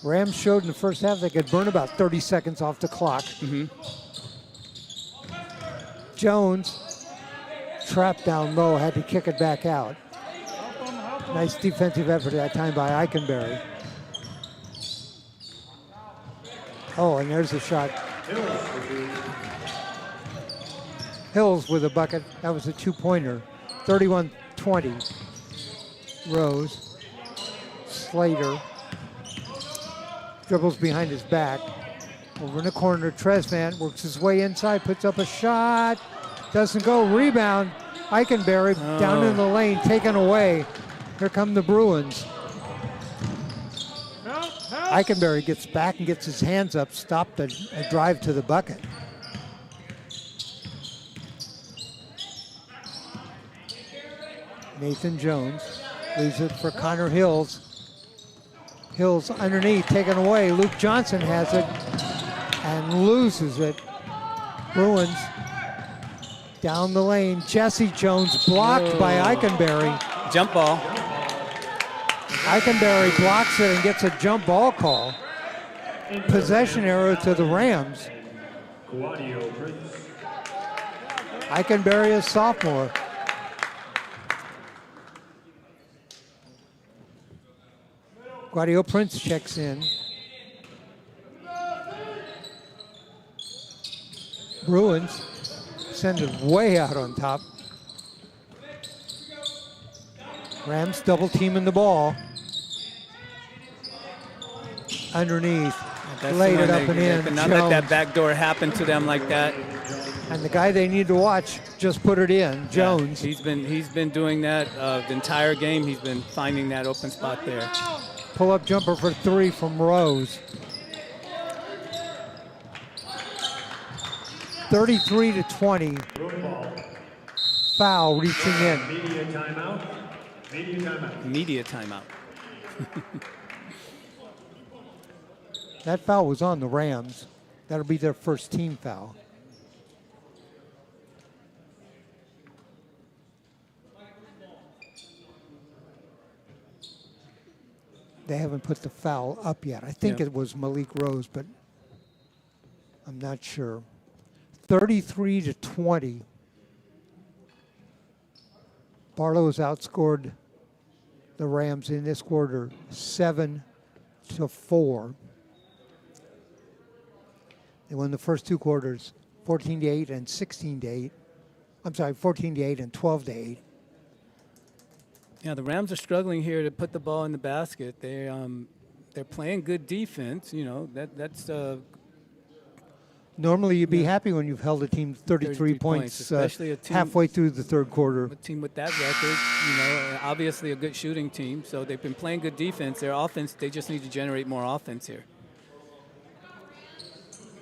Rams showed in the first half they could burn about 30 seconds off the clock. Jones, trapped down low, had to kick it back out. Nice defensive effort that time by Eikenberry. Oh, and there's a shot. Hills with a bucket. That was a two-pointer. 31-20. Rose. Slater. Dribbles behind his back. Over in the corner, Tresvant works his way inside, puts up a shot. Doesn't go. Rebound. Eikenberry down in the lane, taken away. Here come the Bruins. Eikenberry gets back and gets his hands up, stopped a drive to the bucket. Nathan Jones leaves it for Connor Hills. Hills underneath, taken away. Luke Johnson has it and loses it. Bruins down the lane. Jesse Jones blocked by Eikenberry. Jump ball. Eikenberry blocks it and gets a jump ball call. Possession arrow to the Rams. Eikenberry is sophomore. Guadio Prince checks in. Bruins send it way out on top. Rams double teaming the ball. Underneath, laid it up and in. They cannot let that back door happen to them like that. And the guy they need to watch just put it in, Jones. Yeah, he's been doing that the entire game. He's been finding that open spot there. Pull-up jumper for three from Rose. 33-20. Foul reaching in. Media timeout. Media timeout. Media timeout. That foul was on the Rams. That'll be their first team foul. They haven't put the foul up yet. I think it was Malik Rose, but I'm not sure. 33-20. Barlow has outscored the Rams in this quarter 7-4. They won the first two quarters 14-8 and 16-8. I'm sorry, 14-8 and 12-8. Yeah, the Rams are struggling here to put the ball in the basket. They're playing good defense. You know that's. Normally, you'd be happy when you've held a team 33 points, especially a team halfway through the third quarter. A team with that record, you know, obviously a good shooting team. So they've been playing good defense. Their offense, they just need to generate more offense here.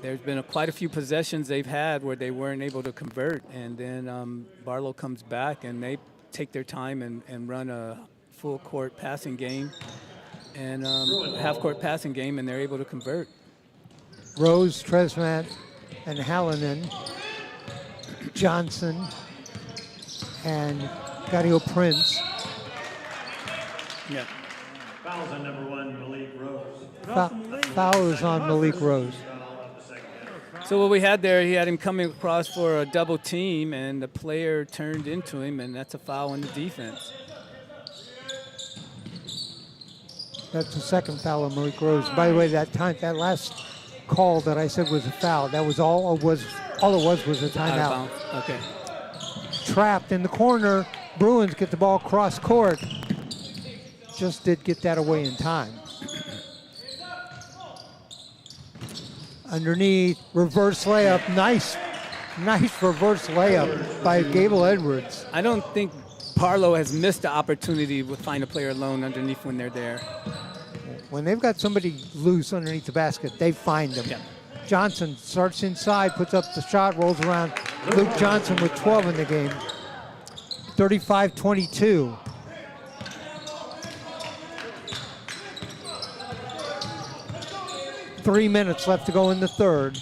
There's been quite a few possessions they've had where they weren't able to convert, and then Barlow comes back and they take their time and run a full court passing game and half court passing game, and they're able to convert. Rose, Tresvant, and Hallinan, Johnson, and Guadio Prince. Yeah. Fouls on number one, Malik Rose. Foul is on Malik Rose. So what we had there, he had him coming across for a double team, and the player turned into him, and that's a foul on the defense. That's the second foul on Malik Rose. By the way, that last call that I said was a foul, that was all it was a timeout. Okay. Trapped in the corner. Bruins get the ball cross court. Just did get that away in time. Underneath, reverse layup. Nice reverse layup by Gable Edwards. I don't think Barlow has missed the opportunity to find a player alone underneath when they're there. When they've got somebody loose underneath the basket, they find them. Yeah. Johnson starts inside, puts up the shot, rolls around. Luke Johnson with 12 in the game. 35-22. Three minutes left to go in the third.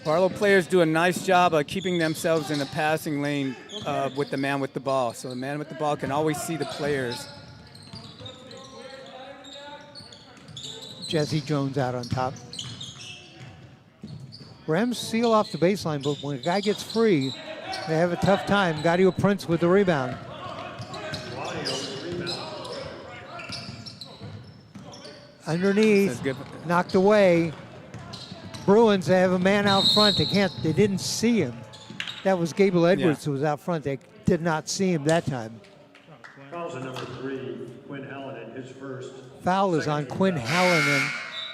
Barlow players do a nice job of keeping themselves in the passing lane with the man with the ball. So the man with the ball can always see the players. Jesse Jones out on top. Rams seal off the baseline, but when a guy gets free, they have a tough time. Gadio Prince with the rebound. Underneath, knocked away. Bruins, they have a man out front. They didn't see him. That was Gable Edwards who was out front. They did not see him that time. Fouls on number 3, Quinn Hallinan, his first. Foul is on Quinn Hallinan,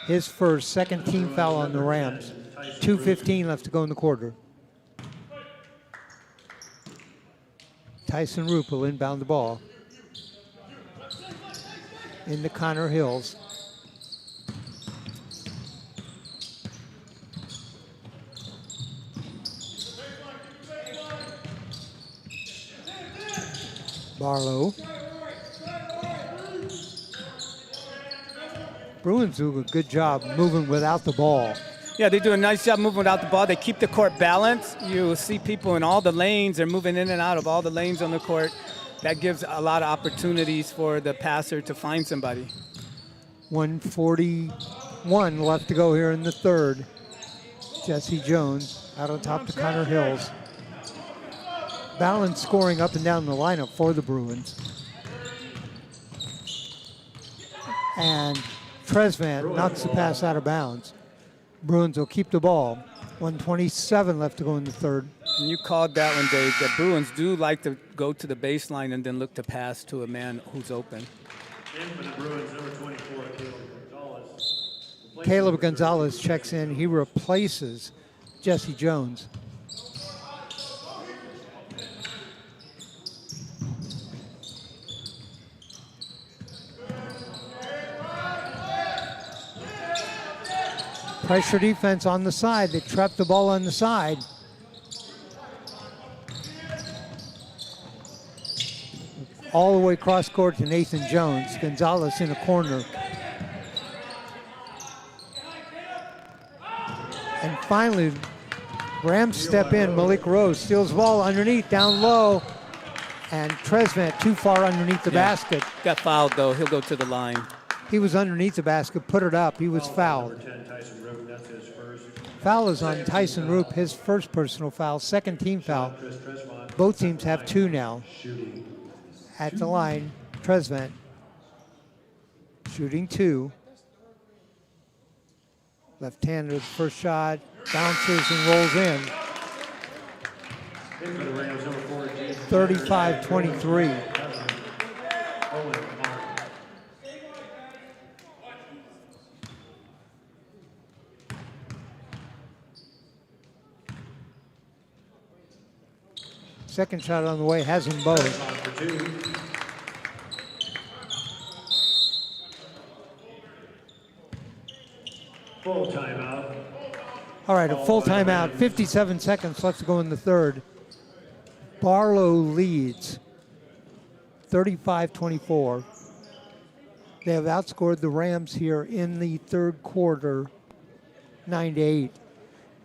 his first, second team foul on the Rams. 2:15 left to go in the quarter. Tyson Roop will inbound the ball into Connor Hills. Barlow. Bruins do a good job moving without the ball. Yeah, they do a nice job moving without the ball. They keep the court balanced. You see people in all the lanes. They're moving in and out of all the lanes on the court. That gives a lot of opportunities for the passer to find somebody. 1:41 left to go here in the third. Jesse Jones out on top to Connor Hills. Balance scoring up and down the lineup for the Bruins. And Tresvant knocks the pass out of bounds. Bruins will keep the ball. 1:27 left to go in the third. And you called that one, Dave. The Bruins do like to go to the baseline and then look to pass to a man who's open. In for the Bruins, number 24, Caleb Gonzalez. Caleb Gonzalez checks in. He replaces Jesse Jones. Pressure defense on the side. They trapped the ball on the side. All the way cross court to Nathan Jones. Gonzalez in the corner. And finally, Rams step in. Malik Rose steals the ball underneath, down low. And Tresvant too far underneath the basket. Got fouled, though. He'll go to the line. He was underneath the basket, put it up. He was fouled. Foul is on Tyson Roop, his first personal foul, second team foul. Both teams have two now. At the line, Tresvant shooting two. Left-hander, first shot, bounces and rolls in. 35-23. Second shot on the way, has them both. Full timeout. All right, a full timeout. 57 seconds left to go in the third. Barlow leads 35-24. They have outscored the Rams here in the third quarter 9-8.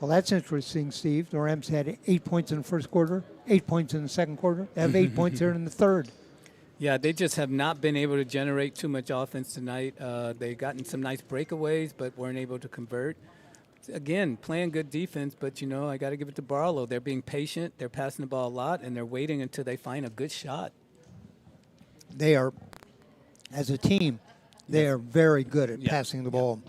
Well, that's interesting, Steve. The Rams had 8 points in the first quarter, 8 points in the second quarter. They have 8 points here in the third. Yeah, they just have not been able to generate too much offense tonight. They've gotten some nice breakaways, but weren't able to convert. Again, playing good defense, but, you know, I got to give it to Barlow. They're being patient. They're passing the ball a lot, and they're waiting until they find a good shot. They are, as a team, they are very good at passing the ball.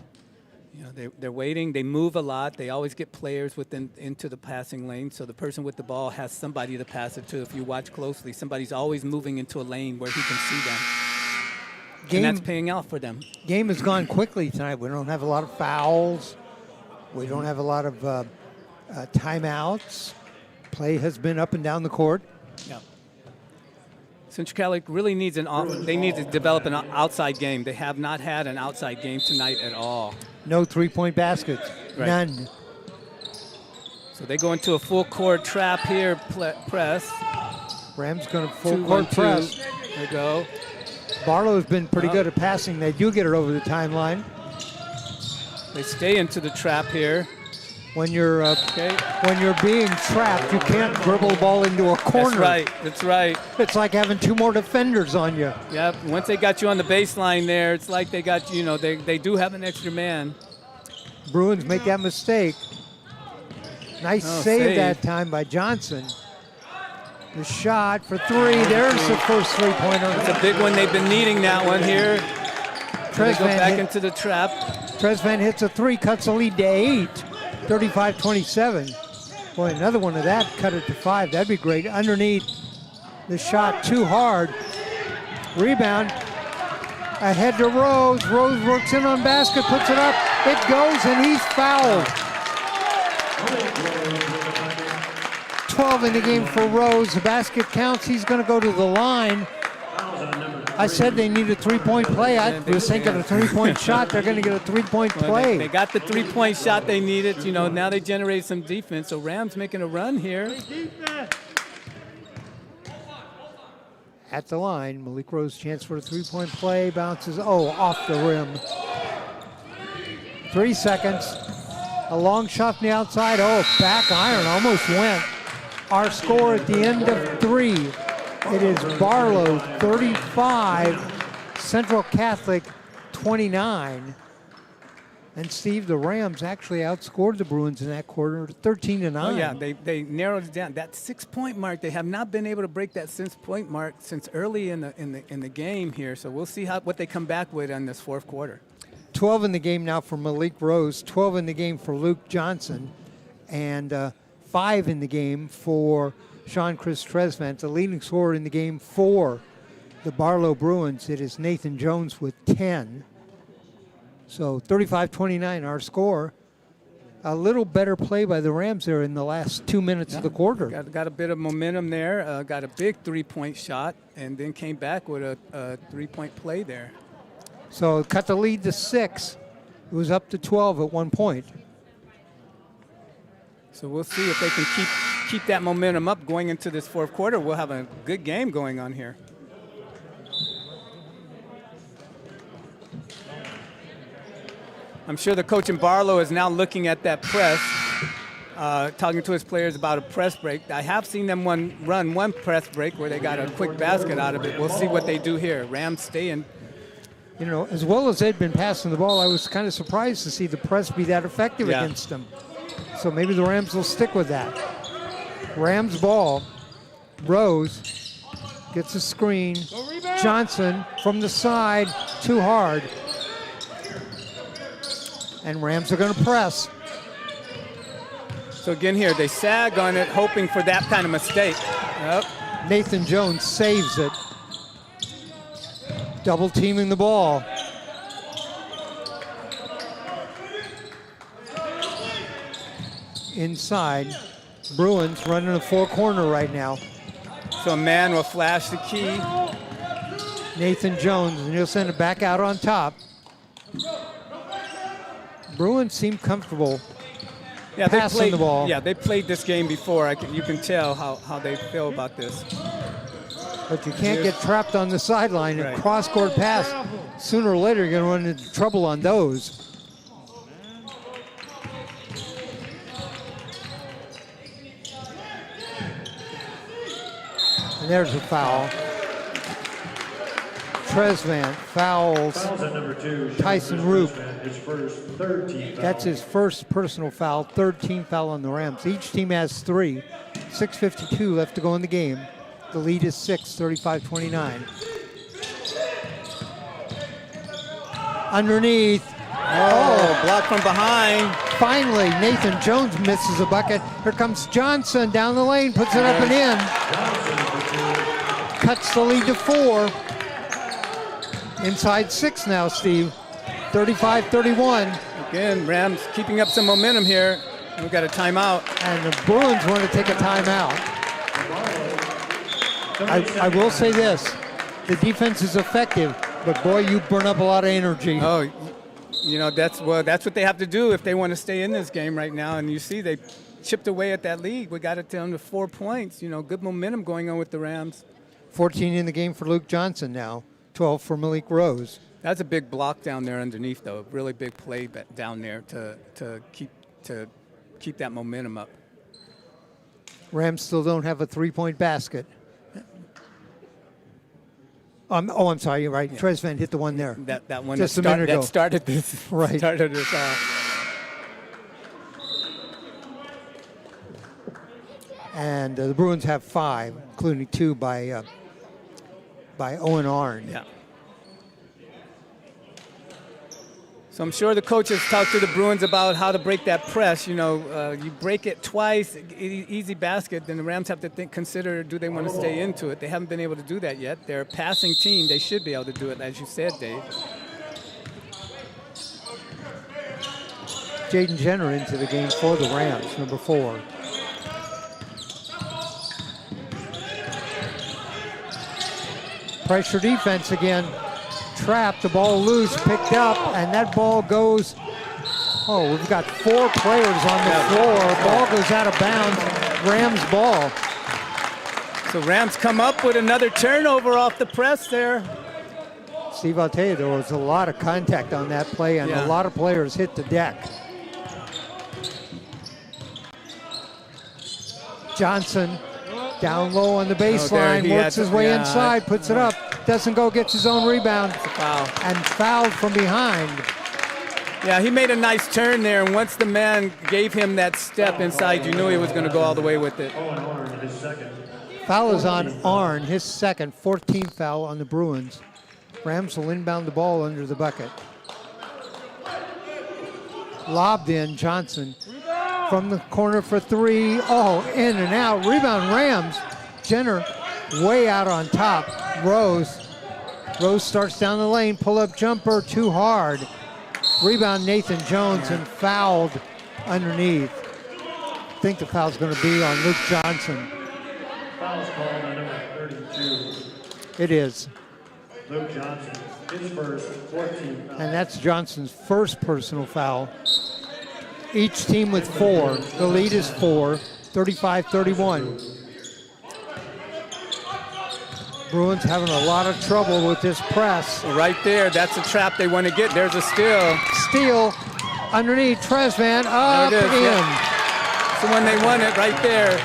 You know, they're waiting. They move a lot. They always get players into the passing lane, so the person with the ball has somebody to pass it to. If you watch closely, somebody's always moving into a lane where he can see them. And that's paying out for them. Game has gone quickly tonight. We don't have a lot of fouls. We don't have a lot of timeouts. Play has been up and down the court. Yeah. Central Catholic really needs they need to develop an outside game. They have not had an outside game tonight at all. No three-point baskets. Right. None. So they go into a full court trap here, press. Rams going to full 2-1-2. court press. There you go. Barlow's been pretty good at passing. They do get it over the timeline. They stay into the trap here. When you're being trapped, you can't dribble the ball into a corner. That's right. That's right. It's like having two more defenders on you. Yep. Once they got you on the baseline there, it's like they got they do have an extra man. Bruins make that mistake. Nice save that time by Johnson. The shot for three. There's the first three-pointer. It's a big one. They've been needing that one here. They go back into the trap. Tresvant hits a three, cuts the lead to 8. 35-27. Boy, another one of that, cut it to 5. That'd be great. Underneath the shot, too hard. Rebound. Ahead to Rose. Rose works in on basket, puts it up. It goes, and he's fouled. 12 in the game for Rose. The basket counts. He's going to go to the line. I said they need a three-point play. I was thinking a three-point shot. They're going to get a three-point play. They got the three-point shot they needed. Now they generate some defense. So Rams making a run here. At the line, Malik Rose chance for a three-point play. Bounces, off the rim. 3 seconds. A long shot from the outside. Back iron, almost went. Our score at the end of 3. It is Barlow 35, Central Catholic 29. And Steve, the Rams actually outscored the Bruins in that quarter 13-9. Oh yeah, they narrowed it down. That 6-point mark, they have not been able to break that 6-point mark since early in the game here. So we'll see what they come back with in this fourth quarter. 12 in the game now for Malik Rose, 12 in the game for Luke Johnson, and 5 in the game for Sean Chris Tresvant. The leading scorer in the game for the Barlow Bruins, it is Nathan Jones with 10. So 35-29 our score. A little better play by the Rams there in the last 2 minutes of the quarter. Got a bit of momentum there, got a big three-point shot, and then came back with a three-point play there. So cut the lead to 6. It was up to 12 at one point. So we'll see if they can keep that momentum up going into this fourth quarter. We'll have a good game going on here. I'm sure the coach in Barlow is now looking at that press, talking to his players about a press break. I have seen them run one press break where they got a quick basket out of it. We'll see what they do here. Rams stay in. As well as they'd been passing the ball, I was kind of surprised to see the press be that effective against them. So maybe the Rams will stick with that. Rams ball. Rose gets a screen. Johnson from the side, too hard. And Rams are going to press. So again here, they sag on it, hoping for that kind of mistake. Yep. Nathan Jones saves it. Double teaming the ball. Inside. Bruins running a four-corner right now. So a man will flash the key. Nathan Jones, and he'll send it back out on top. Bruins seem comfortable passing the ball. Yeah, they played this game before. You can tell how they feel about this. But you can't get trapped on the sideline and cross-court pass. Sooner or later, you're going to run into trouble on those. And there's a foul. Tresvant fouls Tyson Roop. That's his first personal foul, third team foul on the Rams. Each team has 3. 6:52 left to go in the game. The lead is 6, 35-29. Underneath. Blocked from behind. Finally, Nathan Jones misses a bucket. Here comes Johnson down the lane, puts it up and in. Cuts the lead to 4. Inside 6 now, Steve. 35-31. Again, Rams keeping up some momentum here. We've got a timeout. And the Bruins want to take a timeout. I will say this. The defense is effective, but boy, you burn up a lot of energy. Oh, that's what they have to do if they want to stay in this game right now. And you see they chipped away at that lead. We got it down to 4 points. Good momentum going on with the Rams. 14 in the game for Luke Johnson now, 12 for Malik Rose. That's a big block down there underneath, though. Really big play down there to keep that momentum up. Rams still don't have a three-point basket. I'm sorry, you're right. Yeah. Trezvan hit the one there. That one just a minute ago. That started this. Right. Started this off. And the Bruins have 5, including 2 by Owen Arn. Yeah. So I'm sure the coaches talked to the Bruins about how to break that press. You break it twice, easy basket, then the Rams have to consider, do they want to stay into it? They haven't been able to do that yet. They're a passing team. They should be able to do it, as you said, Dave. Jaden Jenner into the game for the Rams, number 4. Pressure defense again. Trapped, the ball loose, picked up, and that ball goes, we've got 4 players on the floor. Ball goes out of bounds, Rams ball. So Rams come up with another turnover off the press there. Steve, I'll tell you, there was a lot of contact on that play, and a lot of players hit the deck. Johnson down low on the baseline, works his way inside, puts it up, doesn't go, gets his own rebound. It's a foul. And fouled from behind. Yeah, he made a nice turn there, and once the man gave him that step inside, you knew he was going to go all the way with it. Foul is on Arn, his second, 14th foul on the Bruins. Rams will inbound the ball under the bucket. Lobbed in, Johnson from the corner for 3. Oh, in and out. Rebound Rams. Jenner way out on top. Rose starts down the lane. Pull-up jumper, too hard. Rebound Nathan Jones and fouled underneath. I think the foul's going to be on Luke Johnson. Foul's called on number 32. It is. Luke Johnson, his first 14th foul. And that's Johnson's first personal foul. Each team with 4. The lead is 4, 35-31. Bruins having a lot of trouble with this press. Right there, that's a trap they want to get. There's a steal. Steal underneath, Trezvan, up there it is, in. Yeah. It's the one they won it right there.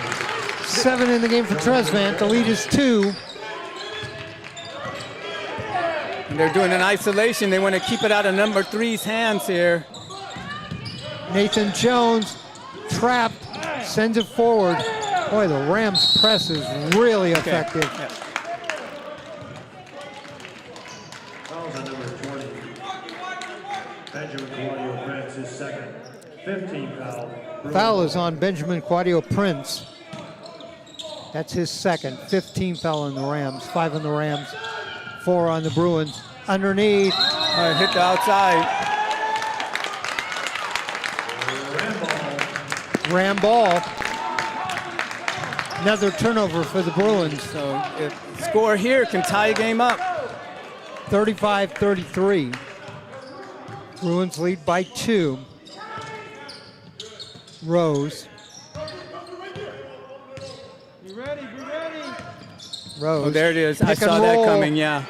7 in the game for Trezvan. The lead is 2. And they're doing an isolation. They want to keep it out of number 3's hands here. Nathan Jones trapped, sends it forward. Boy, the Rams press is really effective. Yeah. Fouls on number 20. Benjamin Claudio Prince, his second. 15th foul. Foul is on Benjamin Quadio Prince. That's his second. 15 foul on the Rams. 5 on the Rams. 4 on the Bruins. Underneath. Hit the outside. Ram ball. Another turnover for the Bruins. So if score here can tie a game up. 35-33. Bruins lead by 2. Rose. Be ready, be ready. Rose. Oh, there it is. I saw that coming, yeah.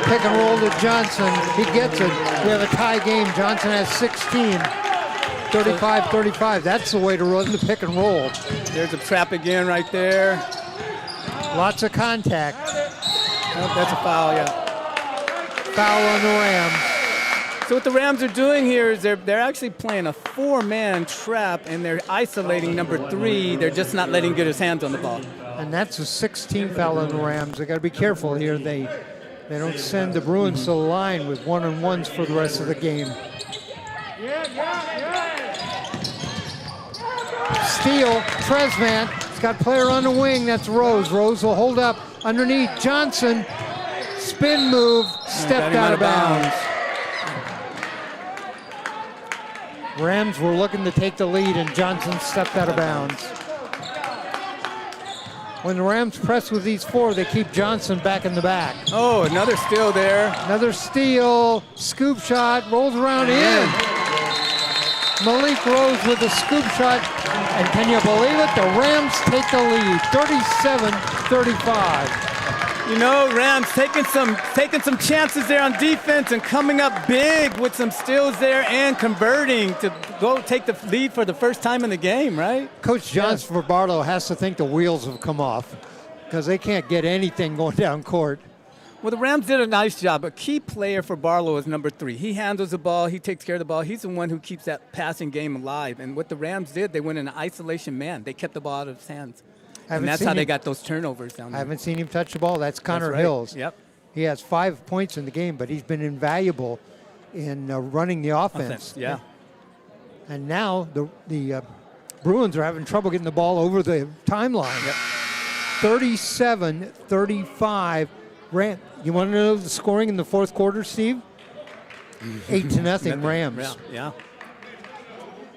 Pick and roll to Johnson. He gets it. We have a tie game. Johnson has 16. 35-35. That's the way to run the pick and roll. There's a trap again right there. Lots of contact. Oh, that's a foul, yeah. Foul on the Rams. So what the Rams are doing here is they're actually playing a 4-man trap, and they're isolating number 3. They're just not letting him get his hands on the ball. And that's a 16 foul on the Rams. They got to be careful here. They don't send the Bruins to the line with 1-on-1s for the rest of the game. Steal, Trezvan. He's got a player on the wing. That's Rose. Rose will hold up underneath. Johnson, spin move, stepped out of bounds. Rams were looking to take the lead, and Johnson stepped out of bounds. When the Rams press with these 4, they keep Johnson back in the back. Oh, another steal there. Another steal, scoop shot, rolls around in. Malik Rose with a scoop shot, and can you believe it? The Rams take the lead, 37-35. You know, Rams taking some chances there on defense and coming up big with some steals there and converting to go take the lead for the first time in the game, right? Coach Johnson for Barlow has to think the wheels have come off because they can't get anything going down court. Well, the Rams did a nice job. A key player for Barlow is number 3. He handles the ball. He takes care of the ball. He's the one who keeps that passing game alive. And what the Rams did, they went in an isolation man. They kept the ball out of his hands. And that's how they got those turnovers down there. I haven't seen him touch the ball. That's Connor right. Hills. Yep. He has 5 points in the game, but he's been invaluable in running the offense. Yeah. And now the Bruins are having trouble getting the ball over the timeline. Yep. 37-35. You want to know the scoring in the fourth quarter, Steve? 8-0 Rams. Yeah.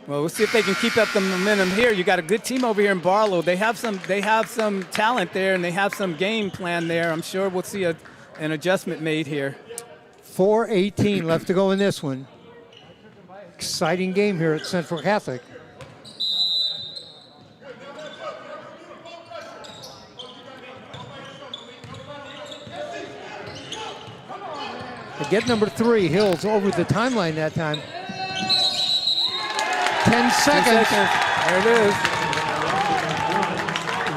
Well, we'll see if they can keep up the momentum here. You got a good team over here in Barlow. They have some talent there, and they have some game plan there. I'm sure we'll see an adjustment made here. 4:18 left to go in this one. Exciting game here at Central Catholic. They get number 3, Hills, over the timeline that time. 10 seconds. There it is.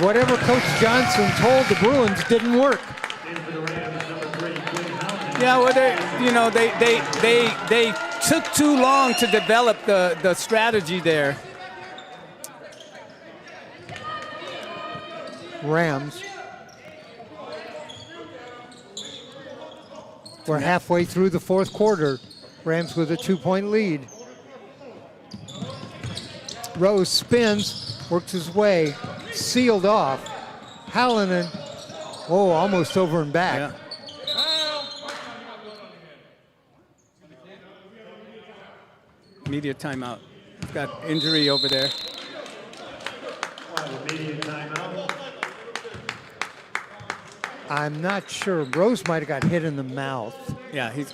Whatever Coach Johnson told the Bruins didn't work. Yeah, well, they took too long to develop the strategy there. Rams. We're halfway through the fourth quarter. Rams with a 2-point lead. Rose spins, works his way, sealed off. Hallinan, almost over and back. Yeah. Media timeout. He's got injury over there. Media timeout. I'm not sure. Rose might have got hit in the mouth. Yeah, he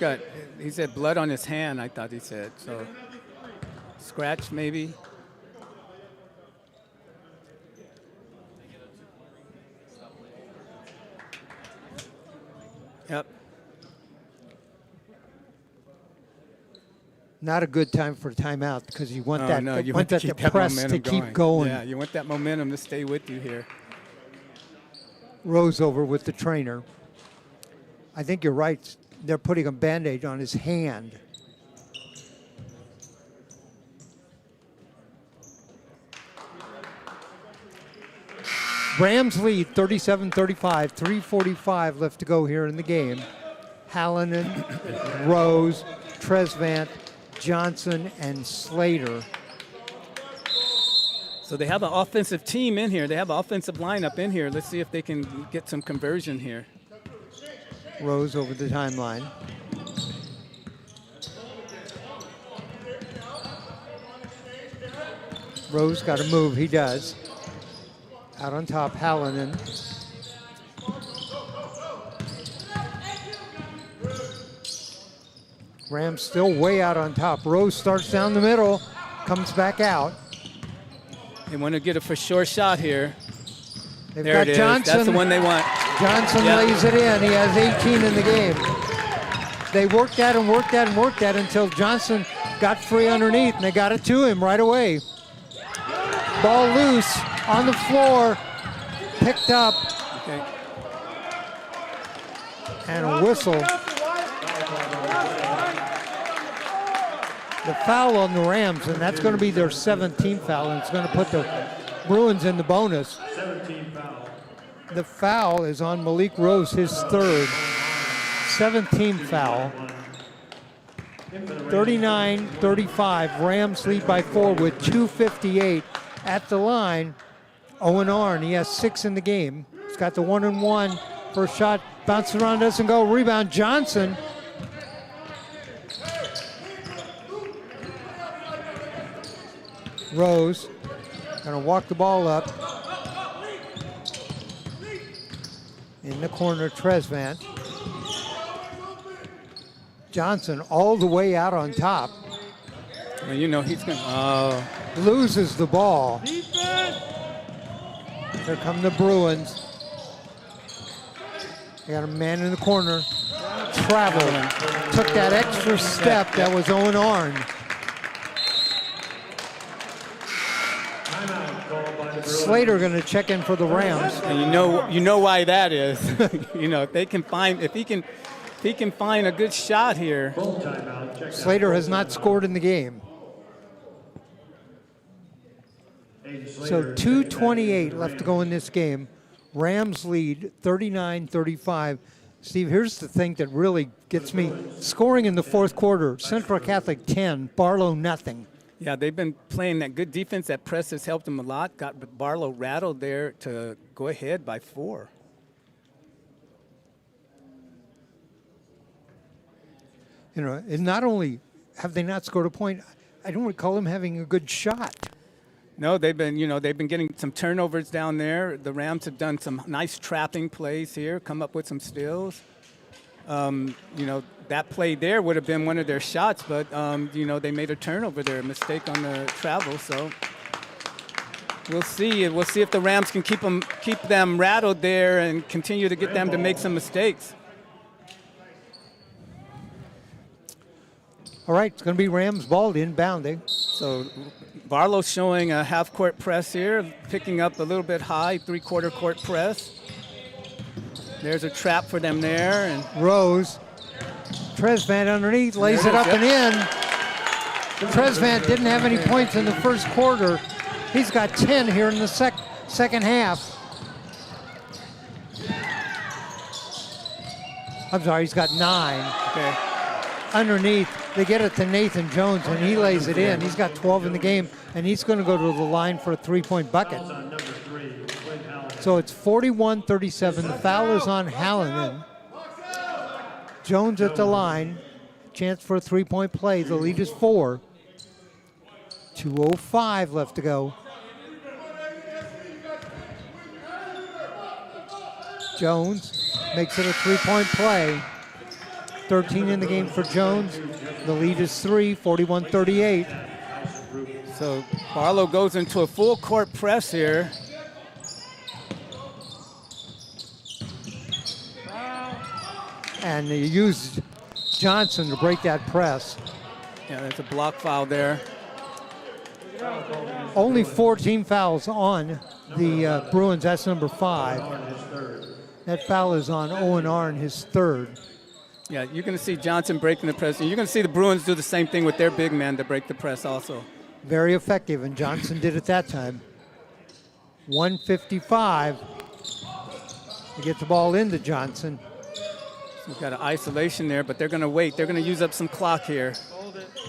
said blood on his hand, I thought he said. So, scratch maybe. Yep. Not a good time for a timeout because you want that keep press to keep going. Yeah, you want that momentum to stay with you here. Rose over with the trainer. I think you're right. They're putting a Band-Aid on his hand. Rams lead 37-35, 3:45 left to go here in the game. Hallinan, Rose, Tresvant, Johnson, and Slater. So they have an offensive team in here. They have an offensive lineup in here. Let's see if they can get some conversion here. Rose over the timeline. Rose got to move. He does. Out on top, Hallinan. Rams still way out on top. Rose starts down the middle, comes back out. They want to get a for sure shot here. They've There got it is. Johnson. That's the one they want. Johnson lays it in. He has 18 in the game. They worked at him, worked at him, worked at him until Johnson got free underneath, and they got it to him right away. Ball loose on the floor, picked up, Okay. and a whistle. The foul on the Rams, and that's going to be their 17th foul, and it's going to put the Bruins in the bonus. 17 foul. The foul is on Malik Rose, his third. 17th foul. 39-35. Rams lead by 4 with 2:58 at the line. Owen Arnn, he has 6 in the game. He's got the 1-and-1. First shot, bounces around, doesn't go. Rebound, Johnson. Rose, gonna walk the ball up. In the corner, Tresvant. Johnson all the way out on top. Well, you know he's going to. Loses the ball. Defense! Here come the Bruins. They got a man in the corner. Travel. Took that extra step. That was Owen Arn. Slater going to check in for the Rams. And you know why that is. You know, if he can find a good shot here. Slater has not scored in the game. So 2:28 left to go in this game. Rams lead 39-35. Steve, here's the thing that really gets me. Scoring in the fourth quarter, Central Catholic 10, Barlow nothing. Yeah, they've been playing that good defense. That press has helped them a lot. Got Barlow rattled there to go ahead by 4. You know, and not only have they not scored a point, I don't recall them having a good shot. No, they've been getting some turnovers down there. The Rams have done some nice trapping plays here, come up with some steals. That play there would have been one of their shots, but, they made a turnover there, a mistake on the travel. So we'll see. We'll see if the Rams can keep them rattled there and continue to get them to make some mistakes. All right, it's going to be Rams ball inbounding. So Barlow showing a half-court press here, picking up a little bit high, three-quarter court press. There's a trap for them there. And Rose. Tresvant underneath, lays it up and in. Tresvant didn't have any points in the first quarter. He's got 10 here in the second half. I'm sorry, he's got 9. Okay. Underneath, they get it to Nathan Jones, and he lays it in. He's got 12 in the game, and he's going to go to the line for a three-point bucket. So it's 41-37. The foul is on Hallinan. Jones at the line. Chance for a three-point play. The lead is 4. 2:05 left to go. Jones makes it a three-point play. 13 in the game for Jones. The lead is 3, 41-38. So Barlow goes into a full court press here. And they used Johnson to break that press. Yeah, there's a block foul there. Only 14 fouls on the Bruins. That's number 5. That foul is on Owen Arn, his 3rd. Yeah, you're going to see Johnson breaking the press. And you're going to see the Bruins do the same thing with their big man to break the press also. Very effective, and Johnson did it that time. 1:55. They get the ball into Johnson. We've got an isolation there, but they're going to wait. They're going to use up some clock here.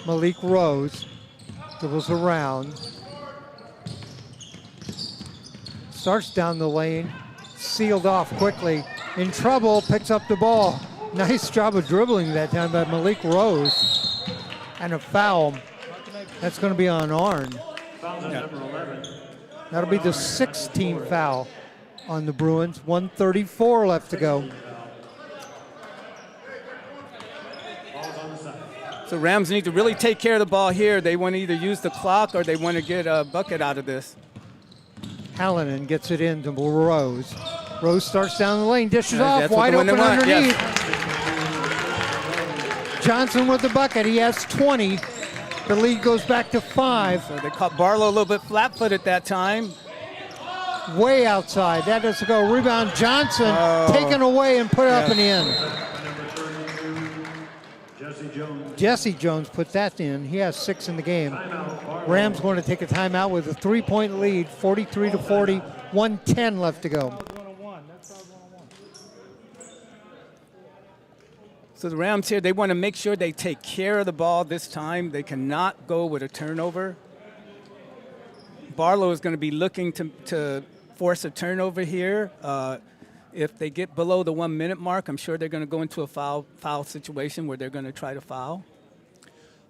Malik Rose dribbles around. Starts down the lane. Sealed off quickly. In trouble, picks up the ball. Nice job of dribbling that time by Malik Rose. And a foul. That's going to be on Arn. Yeah. That'll be the 16th foul on the Bruins. 1:34 left to go. So Rams need to really take care of the ball here. They want to either use the clock or they want to get a bucket out of this. Hallinan gets it into Rose. Rose starts down the lane, dishes off, That's what wide the one open they want, underneath. yes. Johnson with the bucket. He has 20. The lead goes back to 5. So they caught Barlow a little bit flat-footed that time. Way outside. That has to go. Rebound. Johnson taken away and put up and in. Jesse Jones put that in. He has 6 in the game. Rams going to take a timeout with a 3-point lead, 43-40, 1:10 left to go. So the Rams here, they want to make sure they take care of the ball this time. They cannot go with a turnover. Barlow is going to be looking to force a turnover here. If they get below the 1-minute mark, I'm sure they're going to go into a foul situation where they're going to try to foul.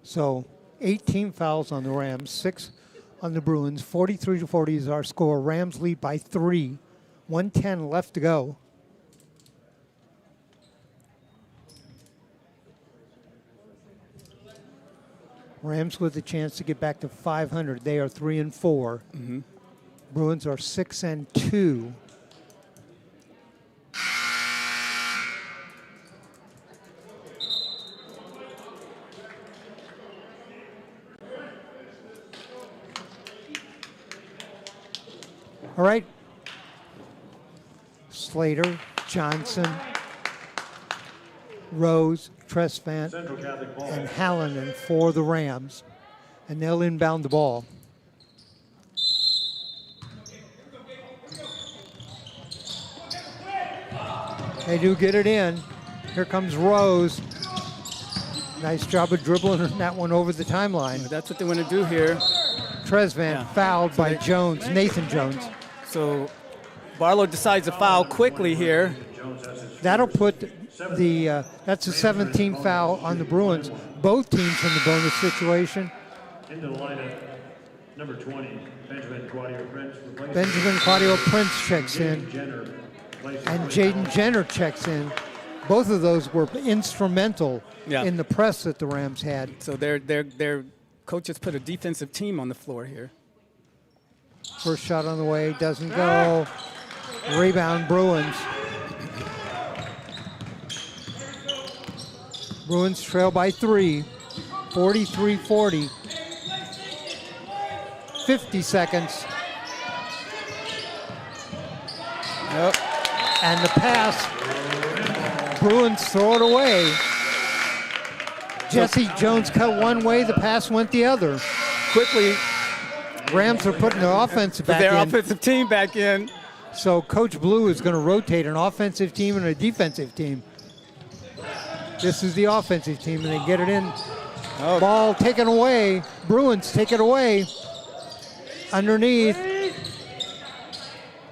So 18 fouls on the Rams, 6 on the Bruins. 43-40 is our score. Rams lead by 3. 1:10 left to go. Rams with a chance to get back to 500. They are 3-4. Bruins are 6-2. All right. Slater, Johnson, Rose, Tresvant, and Hallinan for the Rams. And they'll inbound the ball. They do get it in. Here comes Rose. Nice job of dribbling that one over the timeline. That's what they want to do here. Tresvant fouled by Jones, Nathan Jones. So Barlow decides to foul quickly here. That'll put that's a 17th foul on the Bruins. Both teams in the bonus situation. Into the lineup, number 20, Benjamin Claudio Prince. Benjamin Claudio Prince checks in, and Jaden Jenner checks in. Both of those were instrumental in the press that the Rams had. So their coaches put a defensive team on the floor here. First shot on the way, doesn't go. Rebound, Bruins. Bruins trail by 3, 43-40. 50 seconds. And the pass, Bruins throw it away. Jesse Jones cut one way, the pass went the other. Quickly, Rams are putting their offense back their in. offensive team back in. So Coach Blue is going to rotate an offensive team and a defensive team. This is the offensive team, and they get it in. Ball taken away. Bruins take it away. Underneath.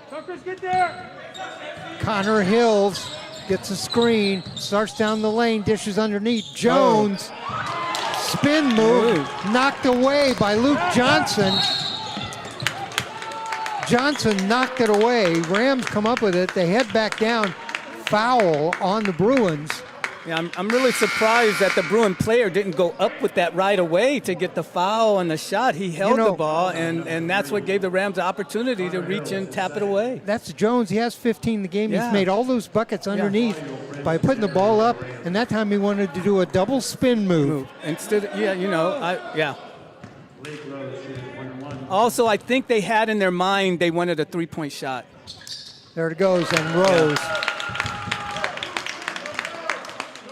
Tuckers, get there. Connor Hills gets a screen, starts down the lane, dishes underneath. Jones, spin move, knocked away by Luke Johnson. Johnson knocked it away. Rams come up with it. They head back down. Foul on the Bruins. Yeah, I'm really surprised that the Bruin player didn't go up with that right away to get the foul on the shot. He held the ball, and that's what gave the Rams the opportunity to reach and tap it away. That's Jones. He has 15 in the game. He's made all those buckets underneath by putting the ball up, and that time he wanted to do a double spin move. Instead, Also, I think they had in their mind they wanted a three-point shot. There it goes, and Rose.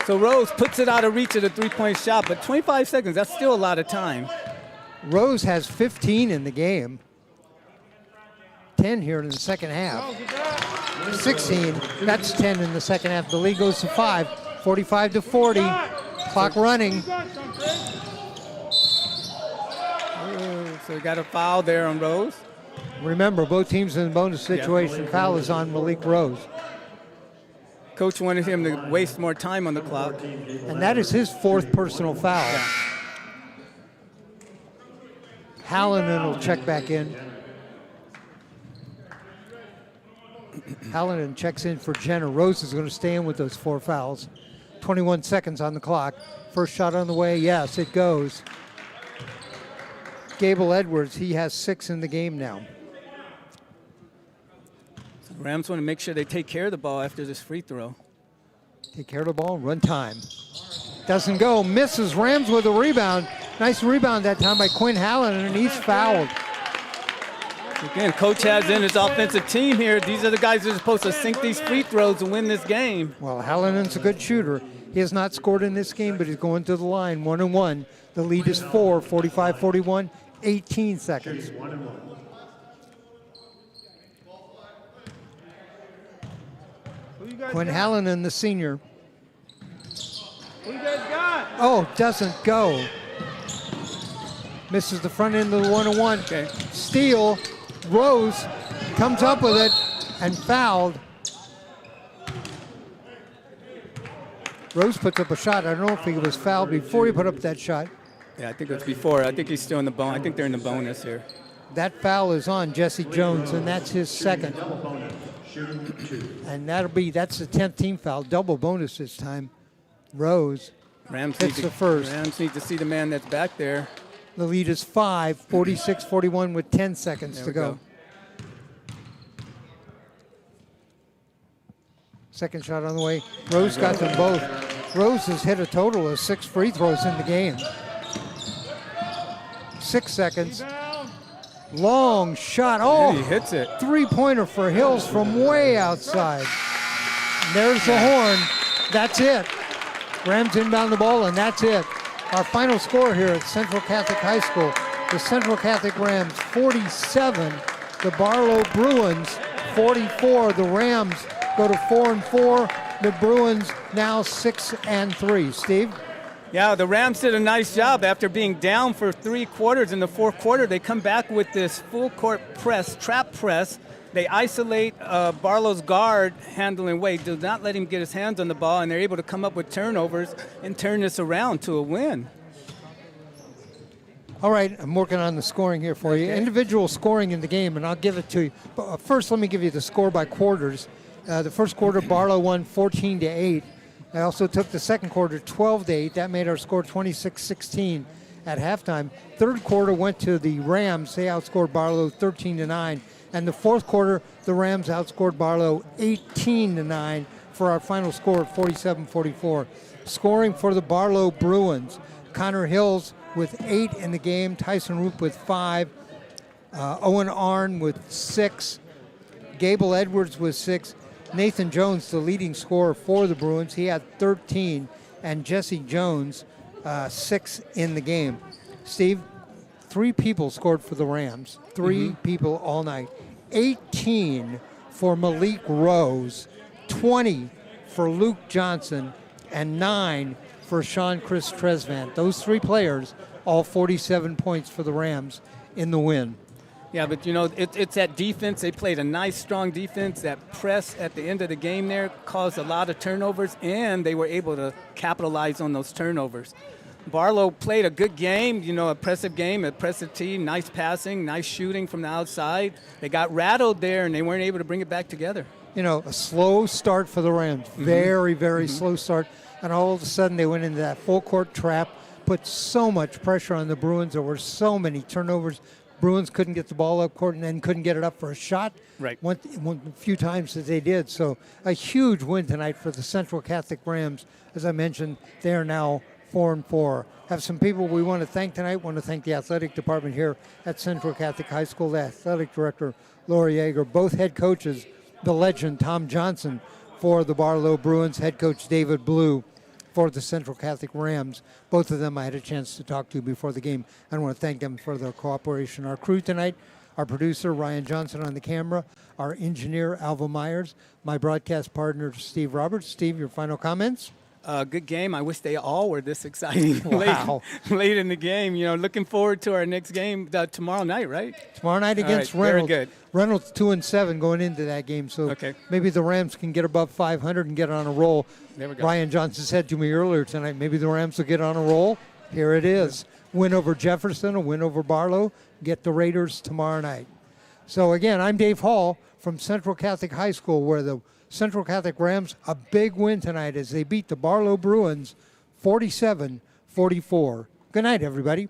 So Rose puts it out of reach of the three-point shot, but 25 seconds, that's still a lot of time. Rose has 15 in the game. 10 here in the second half. 16, that's 10 in the second half. The lead goes to 5, 45-40. Clock running. So we got a foul there on Rose. Remember, both teams in the bonus situation. Foul is on Malik Rose. Coach wanted him to waste more time on the clock. And that is his fourth personal foul. Hallinan will check back in. Hallinan checks in for Jenner. Rose is going to stay in with those 4 fouls. 21 seconds on the clock. First shot on the way. Yes, it goes. Gable Edwards, he has 6 in the game now. Rams want to make sure they take care of the ball after this free throw. Take care of the ball, run time. Doesn't go, misses. Rams with a rebound. Nice rebound that time by Quinn Hallinan, and he's fouled. Again, coach has in his offensive team here. These are the guys who are supposed to sink these free throws and win this game. Well, Hallinan's a good shooter. He has not scored in this game, but he's going to the line, 1-1. The lead is 4, 45-41, 18 seconds. Quinn Hallinan, the senior. Who you guys got? Oh, doesn't go. Misses the front end of the 1-1. Okay. Steal. Rose comes up with it and fouled. Rose puts up a shot. I don't know if he was fouled before he put up that shot. Yeah, I think it was before. I think he's still in the bonus. I think they're in the bonus here. That foul is on Jesse Jones, and that's his second. And that's the 10th team foul. Double bonus this time. Rose. Rams hits the first. Rams need to see the man that's back there. The lead is 5, 46-41 with 10 seconds to go. Second shot on the way. Rose got them both. Rose has hit a total of 6 free throws in the game. 6 seconds. Long shot. Oh, and he hits it. Three-pointer for Hills from way outside. There's the horn. That's it. Rams inbound the ball, and that's it. Our final score here at Central Catholic High School, the Central Catholic Rams 47, the Barlow Bruins 44. The Rams go to 4-4. The Bruins now 6-3. Steve? Yeah, the Rams did a nice job after being down for 3 quarters. In the fourth quarter, they come back with this full court press, trap press. They isolate Barlow's guard handling Wade, do not let him get his hands on the ball, and they're able to come up with turnovers and turn this around to a win. All right, I'm working on the scoring here for you. Individual scoring in the game, and I'll give it to you. But first, let me give you the score by quarters. The first quarter, Barlow won 14-8. I also took the second quarter 12-8. That made our score 26-16 at halftime. Third quarter went to the Rams. They outscored Barlow 13-9. And the fourth quarter, the Rams outscored Barlow 18-9 for our final score of 47-44. Scoring for the Barlow Bruins, Connor Hills with 8 in the game, Tyson Roop with 5, Owen Arn with 6, Gable Edwards with 6, Nathan Jones, the leading scorer for the Bruins, he had 13, and Jesse Jones, 6 in the game. Steve, 3 people scored for the Rams, 3 people all night. 18 for Malik Rose, 20 for Luke Johnson, and 9 for Sean Chris Tresvant. Those 3 players, all 47 points for the Rams in the win. Yeah, but, you know, it's that defense. They played a nice, strong defense. That press at the end of the game there caused a lot of turnovers, and they were able to capitalize on those turnovers. Barlow played a good game, you know, impressive game, impressive team, nice passing, nice shooting from the outside. They got rattled there, and they weren't able to bring it back together. You know, a slow start for the Rams. Very, very slow start. And all of a sudden they went into that full court trap, put so much pressure on the Bruins. There were so many turnovers. Bruins couldn't get the ball up court and then couldn't get it up for a shot. Right. One few times that they did. So a huge win tonight for the Central Catholic Rams. As I mentioned, they are now 4-4. Have some people we want to thank tonight. Want to thank the athletic department here at Central Catholic High School, the athletic director, Lori Yeager, both head coaches, the legend, Tom Johnson, for the Barlow Bruins, head coach David Blue for the Central Catholic Rams. Both of them I had a chance to talk to before the game. I want to thank them for their cooperation. Our crew tonight, our producer, Ryan Johnson on the camera, our engineer, Alva Myers, my broadcast partner, Steve Roberts. Steve, your final comments? Good game. I wish they all were this exciting Wow. late in the game. You know, looking forward to our next game tomorrow night, right? Tomorrow night against All right, Reynolds. very good. Reynolds 2-7 going into that game, so Okay. maybe the Rams can get above 500 and get on a roll. There we go. Ryan Johnson said to me earlier tonight, maybe the Rams will get on a roll. Here it is. Win over Jefferson, a win over Barlow, get the Raiders tomorrow night. So again, I'm Dave Hall from Central Catholic High School, where the Central Catholic Rams, a big win tonight as they beat the Barlow Bruins 47-44. Good night, everybody.